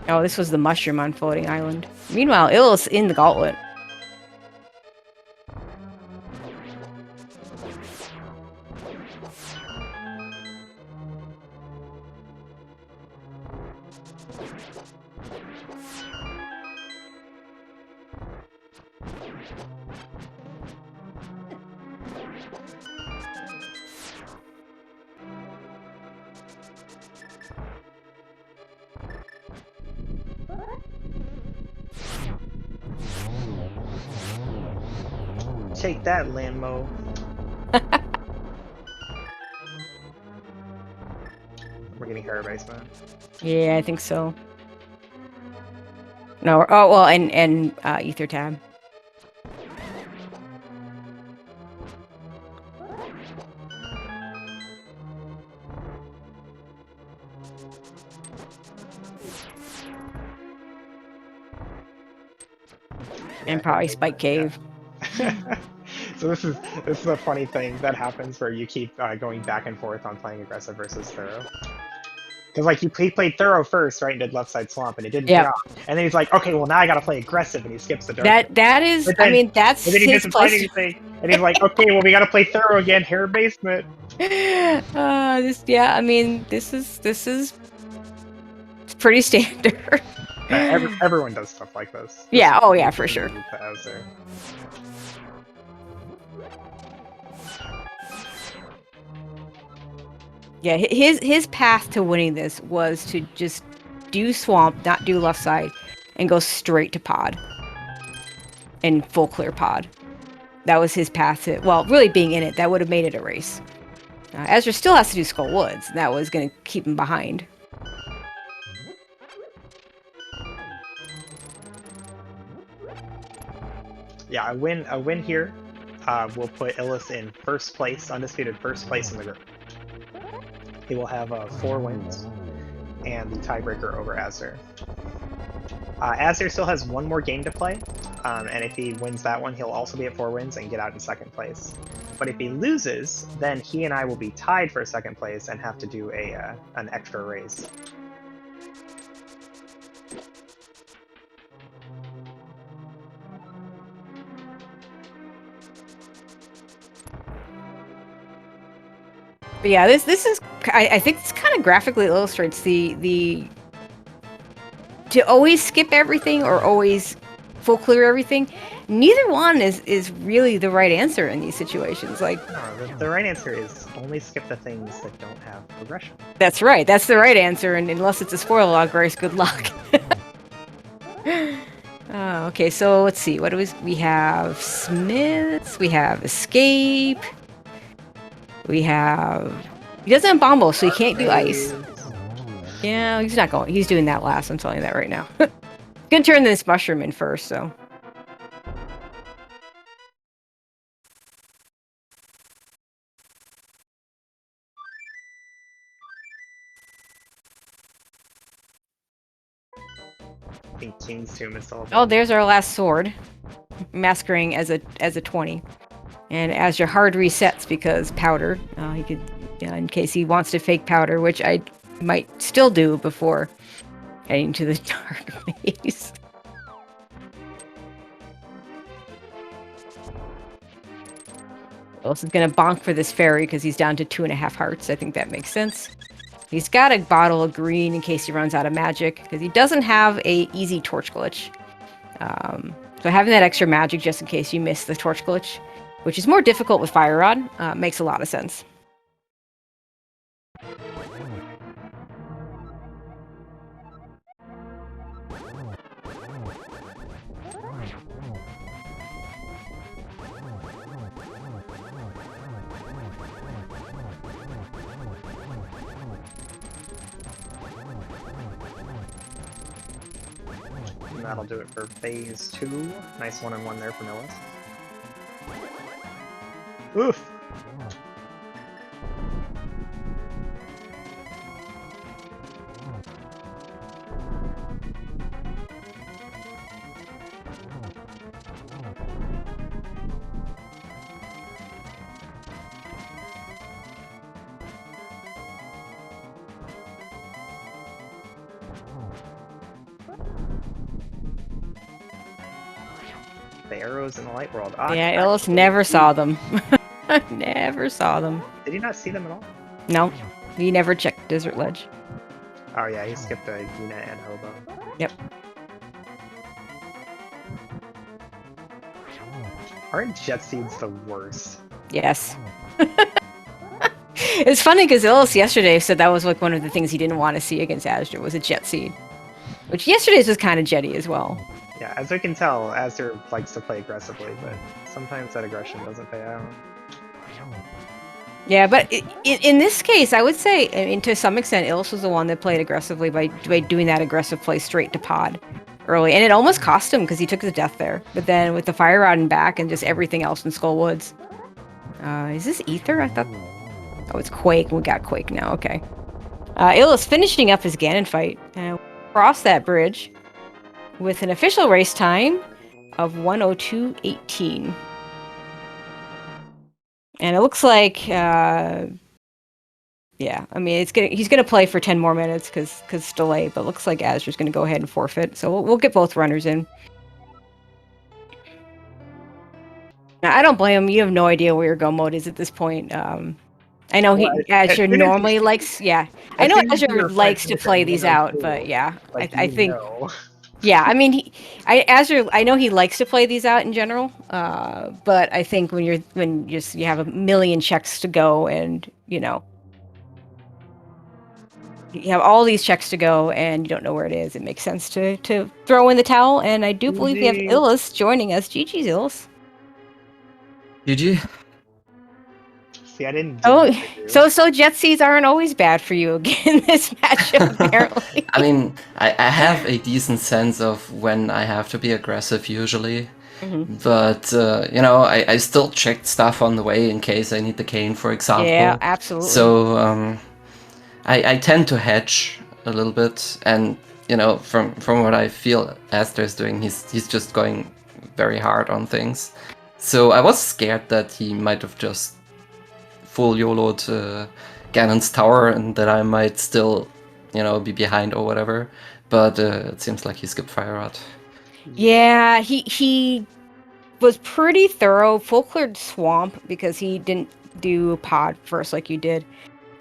Oh, this was the mushroom on Floating Island. Meanwhile, Illus in the gauntlet. Take that, Lambo. We're getting Hera basement. Yeah, I think so. No, oh well, and Ether Tab. And probably Spike Cave. So this is a funny thing that happens where you keep going back and forth on playing aggressive versus thorough. Because like he played thorough first, right, and did Left Side Swamp, and it didn't drop. And then he's like, okay, well now I gotta play aggressive, and he skips the dark. That is, then, I mean, that's and then he his place. And he's like, okay, well we gotta play thorough again, Hera basement. I mean, this is pretty standard. Everyone does stuff like this. Yeah, oh yeah, for sure. Yeah, his path to winning this was to just do Swamp, not do Left Side, and go straight to Pod. And full clear Pod. That was his path to, well, really being in it, that would have made it a race. Azder still has to do Skull Woods, and that was going to keep him behind. Yeah, a win here will put Illus in first place, undisputed first place in the group. He will have 4 wins and the tiebreaker over Azder. Azder still has 1 more game to play, and if he wins that one, he'll also be at 4 wins and get out in second place. But if he loses, then he and I will be tied for second place and have to do an extra race. But yeah, this is, I think this kind of graphically illustrates the to always skip everything or always full clear everything neither one is really the right answer in these situations. Like, No, the right answer is only skip the things that don't have progression. that's right. That's the right answer, and unless it's a spoiler log race, good luck. Okay, so let's see. What do we have? Smiths. We have escape. We have. He doesn't have bombo, so he can't do ice. Yeah, he's not going. He's doing that last. I'm telling you that right now. Gonna turn this mushroom in first, so. I think King's Tomb is still. Oh, there's our last sword, masquerading as a 20. And as your hard resets because powder, he could, in case he wants to fake powder, which I might still do before heading to the dark maze. Illus is gonna bonk for this fairy because he's down to 2.5 hearts. I think that makes sense. He's got a bottle of green in case he runs out of magic because he doesn't have a easy torch glitch. So having that extra magic just in case you miss the torch glitch, which is more difficult with Fire Rod, makes a lot of sense. And that'll do it for phase 2. Nice 1-on-1 there from Illus. Oof! The arrows in the light world. Yeah, Illus never saw them. Never saw them. Did he not see them at all? No, he never checked Desert Ledge. Oh yeah, he skipped the Gina and Hobo. Yep. Aren't jet seeds the worst? Yes. It's funny because Illus yesterday said that was like one of the things he didn't want to see against azder was a jet seed. Which yesterday's was kind of jetty as well. Yeah, as we can tell, azder likes to play aggressively, but sometimes that aggression doesn't pay out. Yeah, but in this case, I would say, I mean, to some extent, Illus was the one that played aggressively by doing that aggressive play straight to pod early. And it almost cost him because he took the death there. But then with the Fire Rod in back and just everything else in Skull Woods. Is this Ether? I thought... Oh, it's Quake. We got Quake now. Okay. Illus finishing up his Ganon fight. Cross that bridge with an official race time of 1:02:18. And it looks like, yeah, I mean, he's gonna play for 10 more minutes because delay, but looks like azder's gonna go ahead and forfeit. So we'll get both runners in. Now, I don't blame him. You have no idea where your go mode is at this point. I know azder normally likes, yeah. I know azder likes to play these out, but yeah, I think. Yeah, I mean, azder. I know he likes to play these out in general, but I think when you have a million checks to go, and you have all these checks to go, and you don't know where it is, it makes sense to throw in the towel. And I do believe we have Illus joining us. GG's Illus. GG. See, I didn't. So jet seeds aren't always bad for you in this matchup, apparently. I mean, I have a decent sense of when I have to be aggressive usually, but I still checked stuff on the way in case I need the cane, for example. Yeah, absolutely. So I tend to hedge a little bit, and from what I feel azder is doing, he's just going very hard on things. So I was scared that he might have just full YOLO'd Ganon's tower and that I might still, be behind or whatever. But it seems like he skipped Fire Rod. Yeah, he was pretty thorough, full cleared swamp because he didn't do pod first like you did.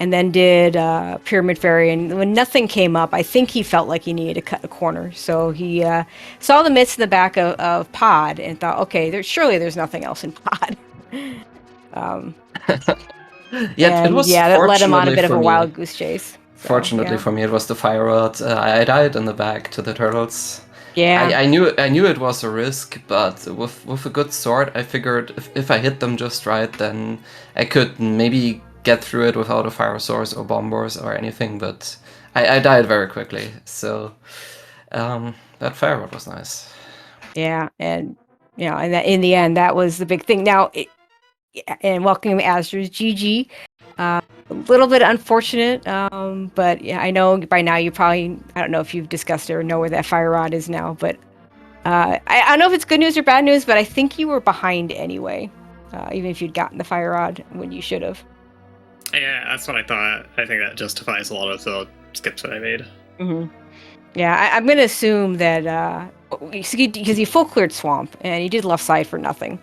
and then did Pyramid Fairy. And when nothing came up, I think he felt like he needed to cut a corner. So he saw the myths in the back of Pod and thought, okay, surely there's nothing else in Pod. Yeah, it was that led him on a fortunately bit of for a me. wild goose chase. So, Fortunately for me, it was the fire rod. I died in the back to the turtles. Yeah. I knew it was a risk, but with a good sword, I figured if I hit them just right, then I could maybe get through it without a fire source or bombers or anything. But I died very quickly, so that fire rod was nice. Yeah, and and that in the end, that was the big thing. Now, and welcome Azder's GG. A little bit unfortunate, but yeah, I know by now you probably, I don't know if you've discussed it or know where that fire rod is now, but I don't know if it's good news or bad news, but I think you were behind anyway, even if you'd gotten the fire rod when you should have. Yeah, that's what I thought. I think that justifies a lot of the skips that I made. Mm-hmm. Yeah, I'm going to assume that, because you full cleared Swamp, and you did left side for nothing.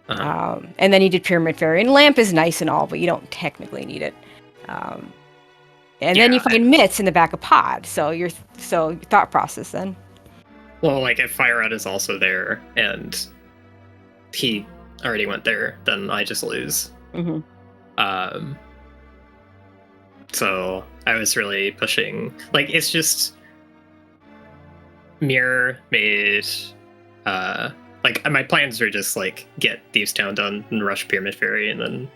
And then you did Pyramid Fairy, and Lamp is nice and all, but you don't technically need it. And then you find Mitts in the back of Pod, so your thought process then. Well, like if Fire Rod is also there, and he already went there, then I just lose. Mm-hmm. So I was really pushing. Like it's just Mirror made. Like my plans are just like get Thieves Town done and rush Pyramid Fairy and then,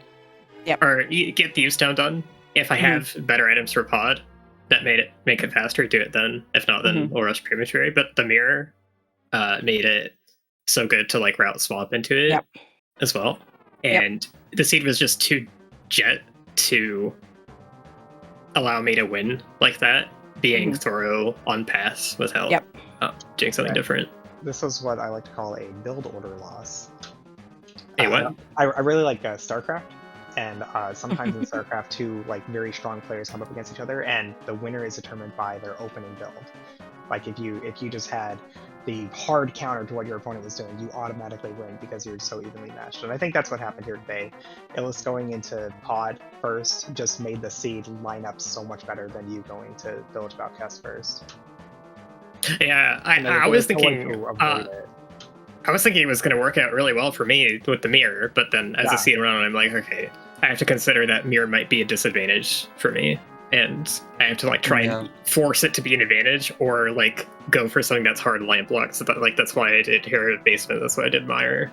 or get Thieves Town done. If I have better items for Pod that make it faster, do it then. If not, then we'll rush Pyramid Fairy. But the mirror made it so good to like route swap into it as well. And the seed was just too jet to allow me to win like that. Being thorough on paths without doing something different. This is what I like to call a build order loss. Hey, what? I really like StarCraft, and sometimes in StarCraft, two like very strong players come up against each other, and the winner is determined by their opening build. Like if you just had the hard counter to what your opponent was doing, you automatically win because you're so evenly matched. And I think that's what happened here today. Illus going into Pod first just made the seed line up so much better than you going to Village of Outcast first. Yeah, I was thinking. I was thinking it was going to work out really well for me with the mirror, but then as the seed went on, I'm like, okay, I have to consider that mirror might be a disadvantage for me, and I have to like try and force it to be an advantage, or like go for something that's hard line block. So that, like that's why I did Hera Basement. That's why I did Mire.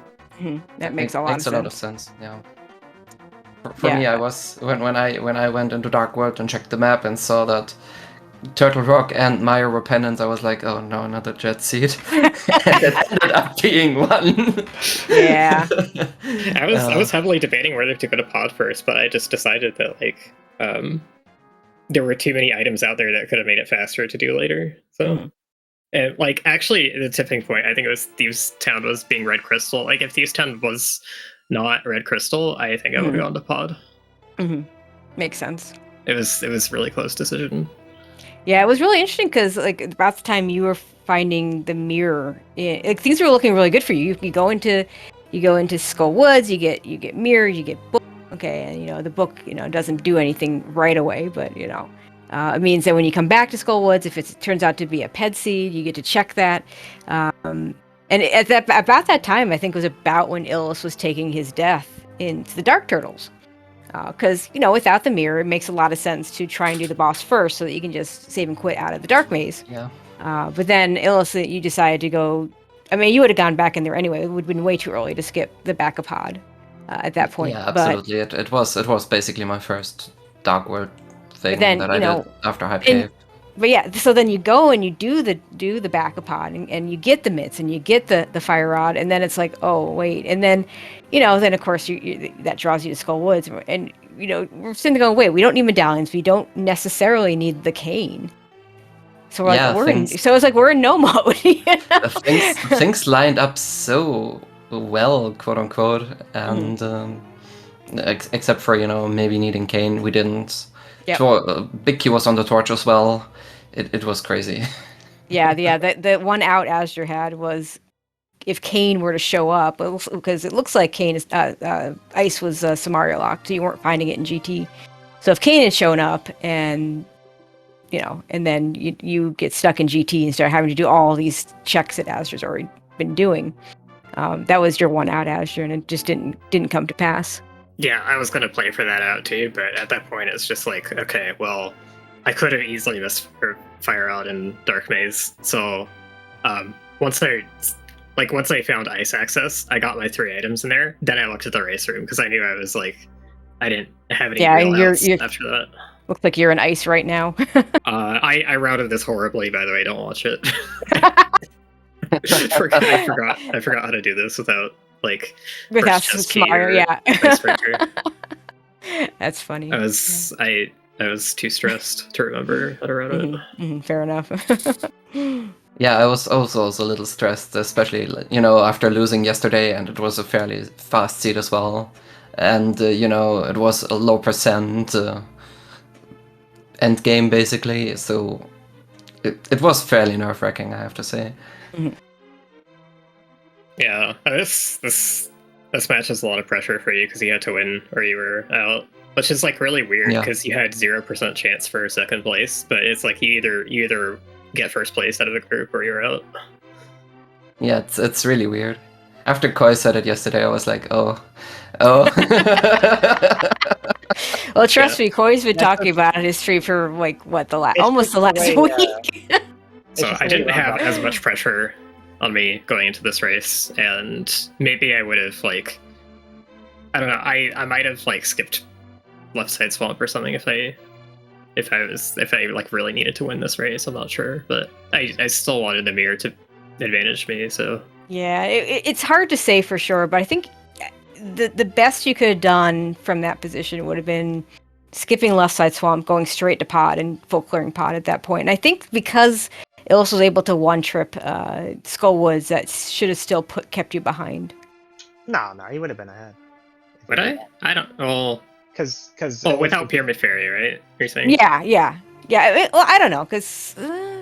That makes a lot of sense. Yeah. For me, I was when I went into Dark World and checked the map and saw that Turtle Rock and Mire were pennants, I was like, oh no, another jet seed. And it ended up being one. Yeah. I was heavily debating whether to go to Pod first, but I just decided that like there were too many items out there that could have made it faster to do later. So and like actually the tipping point, I think it was Thieves Town was being Red Crystal. Like if Thieves Town was not Red Crystal, I think I would have gone to Pod. Makes sense. It was a really close decision. Yeah, it was really interesting because like about the time you were finding the mirror, like things were looking really good for you. You go into Skull Woods, you get mirror, you get book. Okay, and the book doesn't do anything right away, but it means that when you come back to Skull Woods, if it turns out to be a ped seed, you get to check that. And about that time, I think was about when Illus was taking his death into the Dark Turtles. Because, without the mirror, it makes a lot of sense to try and do the boss first so that you can just save and quit out of the Dark Maze. Yeah. But then, Illus, you decided to go... I mean, you would have gone back in there anyway. It would have been way too early to skip the back of Pod at that point. Yeah, absolutely. But it was basically my first Dark World thing that I did after Hype Cave. But yeah, so then you go and you do the back of Pod and you get the mitts and you get the fire rod, and then it's like, oh wait, and then then of course that draws you to Skull Woods, and we're sitting there going, wait, we don't need medallions, we don't necessarily need the cane. So we're we're in no mode. Things lined up so well, quote unquote, and except for maybe needing cane, we didn't. Big Key was on the torch as well. It was crazy. The one out Azder had was if Kane were to show up, because it looks like Kane is Ice was Samaria locked, so you weren't finding it in GT. So if Kane had shown up and then you get stuck in GT and start having to do all these checks that Azder's already been doing, that was your one out, Azder, and it just didn't come to pass. Yeah, I was gonna play for that out too, but at that point it's just like, okay, well, I could have easily missed Fire Out in Dark Maze. So once I found Ice Access, I got my 3 items in there. Then I looked at the race room because I knew I didn't have any real outs after that. Looks like you're in ice right now. I routed this horribly, by the way. Don't watch it. I forgot how to do this without Mario, yeah. That's funny. I was too stressed to remember how to route it. Fair enough. Yeah, I was also a little stressed, especially after losing yesterday, and it was a fairly fast seed as well, and it was a low percent end game basically, so it was fairly nerve-wracking, I have to say. Yeah, this match has a lot of pressure for you because you had to win or you were out, which is really weird because you had 0% chance for second place, but it's like you either get first place out of the group or you're out. Yeah, it's really weird. After Koi said it yesterday, I was like, oh. Well, trust me, Koi's been talking about history for almost the last week. So I didn't have as much pressure on me going into this race, and maybe I would have I don't know, I might have skipped left side swamp or something if I really needed to win this race. I'm not sure, but I still wanted the mirror to advantage me. So yeah, it's hard to say for sure, but I think the best you could have done from that position would have been skipping left side swamp, going straight to pod and full clearing pod at that point. And I think because Illus was able to one trip Skullwoods, that should have still kept you behind. No, he would have been ahead. Would I? I don't know. Because without Pyramid Fairy, right? You're saying? Yeah. Well, I don't know, because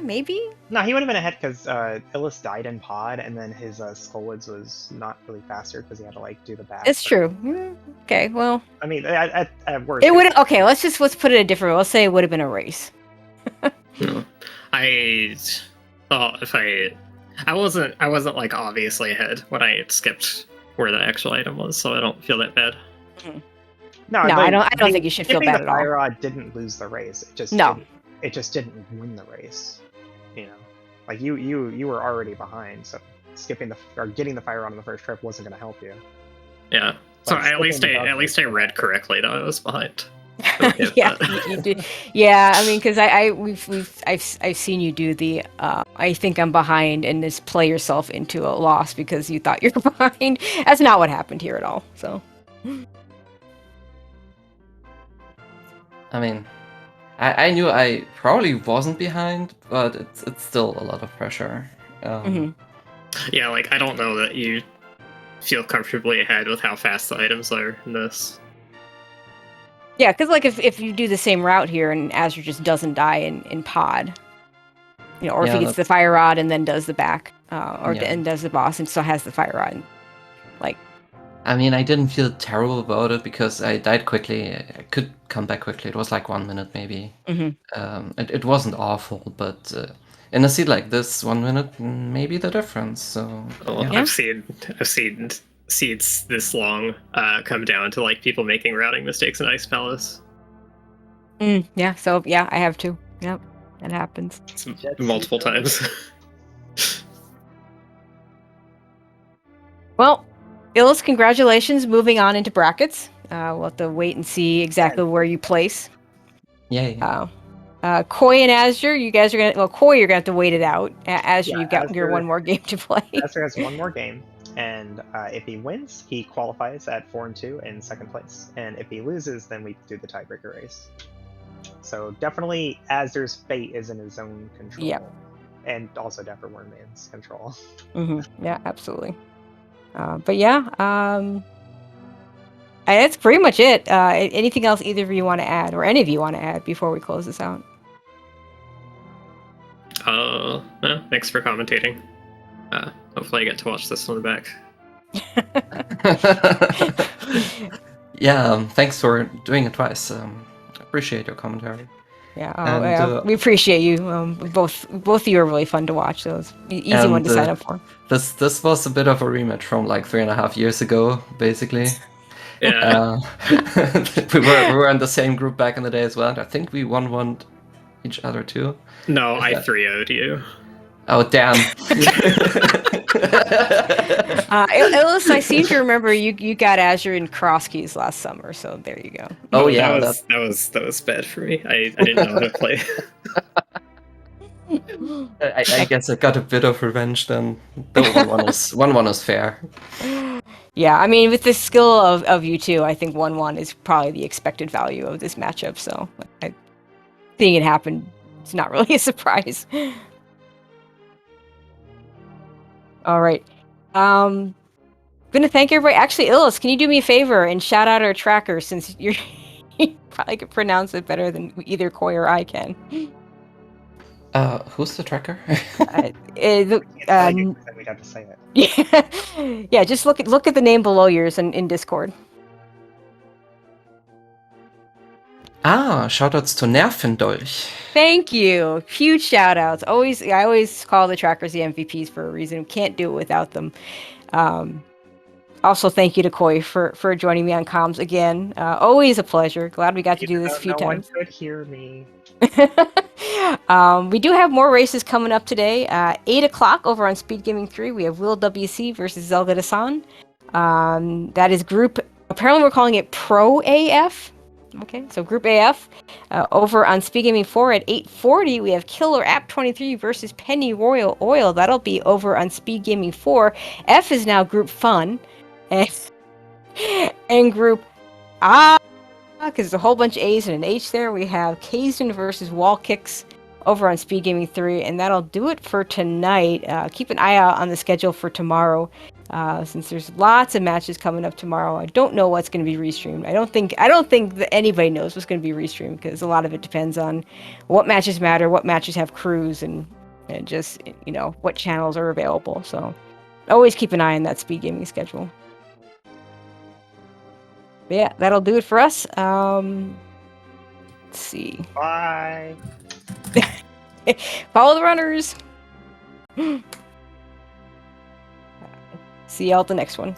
maybe. No, he would have been ahead because Illus died in pod, and then his Skullwoods was not really faster because he had to do the back. It's true. Okay, well. I mean, at worst. It would. Okay, let's put it a different way. Let's say it would have been a race. No. I thought I wasn't obviously ahead when I skipped where the actual item was, so I don't feel that bad. Mm-hmm. No, I don't think you should feel bad at all. The Fire Rod didn't lose the race. It just didn't win the race. You were already behind, so getting the Fire Rod on the first trip wasn't going to help you. Yeah. So at least I read correctly that I was behind. Yeah, you did. Yeah, I mean, because I've seen you do the I think I'm behind and just play yourself into a loss because you thought you're behind. That's not what happened here at all. So. I mean, I knew I probably wasn't behind, but it's still a lot of pressure. Yeah, I don't know that you feel comfortably ahead with how fast the items are in this. Yeah, because if you do the same route here and Azder just doesn't die in pod, or if he gets the Fire Rod and then does the back, and does the boss and still has the Fire Rod, I mean, I didn't feel terrible about it because I died quickly. I could come back quickly. It was 1 minute maybe. It wasn't awful, but in a seed like this, 1 minute may be the difference. So yeah. I've seen seeds this long come down to people making routing mistakes in Ice Palace. Yeah. So yeah, I have too. Yep, that happens. Multiple times. Well. Illus, congratulations. Moving on into brackets. We'll have to wait and see exactly where you place. Yay. Koi and Azder, you guys are going to... Well, Koi, you're going to have to wait it out. Azder, you've got your one more game to play. Azder has one more game. And if he wins, he qualifies at 4-2 in second place. And if he loses, then we do the tiebreaker race. So definitely Azder's fate is in his own control. Yep. And also Dapper Wormman's control. Yeah, absolutely. But yeah, that's pretty much it. Anything else either of you want to add, or any of you want to add before we close this out? Thanks for commentating. Hopefully I get to watch this on the back. Yeah, thanks for doing it twice. appreciate your commentary. Yeah, And, we appreciate you. Both of you are really fun to watch. So it's an easy one to sign up for. This was a bit of a rematch from like 3.5 years ago, basically. Yeah. We were in the same group back in the day as well, and I think we won each other too. No, I 3-0'd you. Oh damn! Illus, I seem to remember you got Azure and cross keys last summer, so there you go. Oh No, yeah, that was bad for me. I didn't know how to play. I guess I got a bit of revenge then. The 1-1 is fair. Yeah, I mean, with the skill of you two, I think 1-1 is probably the expected value of this matchup. So, seeing it happen, it's not really a surprise. All right. Gonna thank everybody. Actually, Illus, can you do me a favor and shout out our tracker since you probably could pronounce it better than either Koi or I can. Who's the tracker? We'd have to say it. Yeah, yeah. Just look at the name below yours in Discord. Shoutouts to Nerfendolch. Thank you. Huge shout outs. I always call the trackers the MVPs for a reason. Can't do it without them. Also, thank you to Koi for joining me on comms again. Always a pleasure. Glad we got to do this a few times. No one could hear me. We do have more races coming up today. 8 o'clock over on SpeedGaming 3, we have Will WC versus Zelda Dasan. That is group, apparently we're calling it Pro AF. Okay, so Group AF. Over on SpeedGaming 4 at 8:40, we have Killer App 23 versus Penny Royal Oil. That'll be over on SpeedGaming 4. F is now Group Fun. And Group A, because there's a whole bunch of A's and an H there, we have Kazan versus Wall Kicks over on SpeedGaming 3. And that'll do it for tonight. Keep an eye out on the schedule for tomorrow. Since there's lots of matches coming up tomorrow, I don't know what's going to be restreamed. I don't think that anybody knows what's going to be restreamed because a lot of it depends on what matches matter, what matches have crews, and just what channels are available. So always keep an eye on that SpeedGaming schedule. But yeah, that'll do it for us. Let's see. Bye. Follow the runners. See y'all at the next one.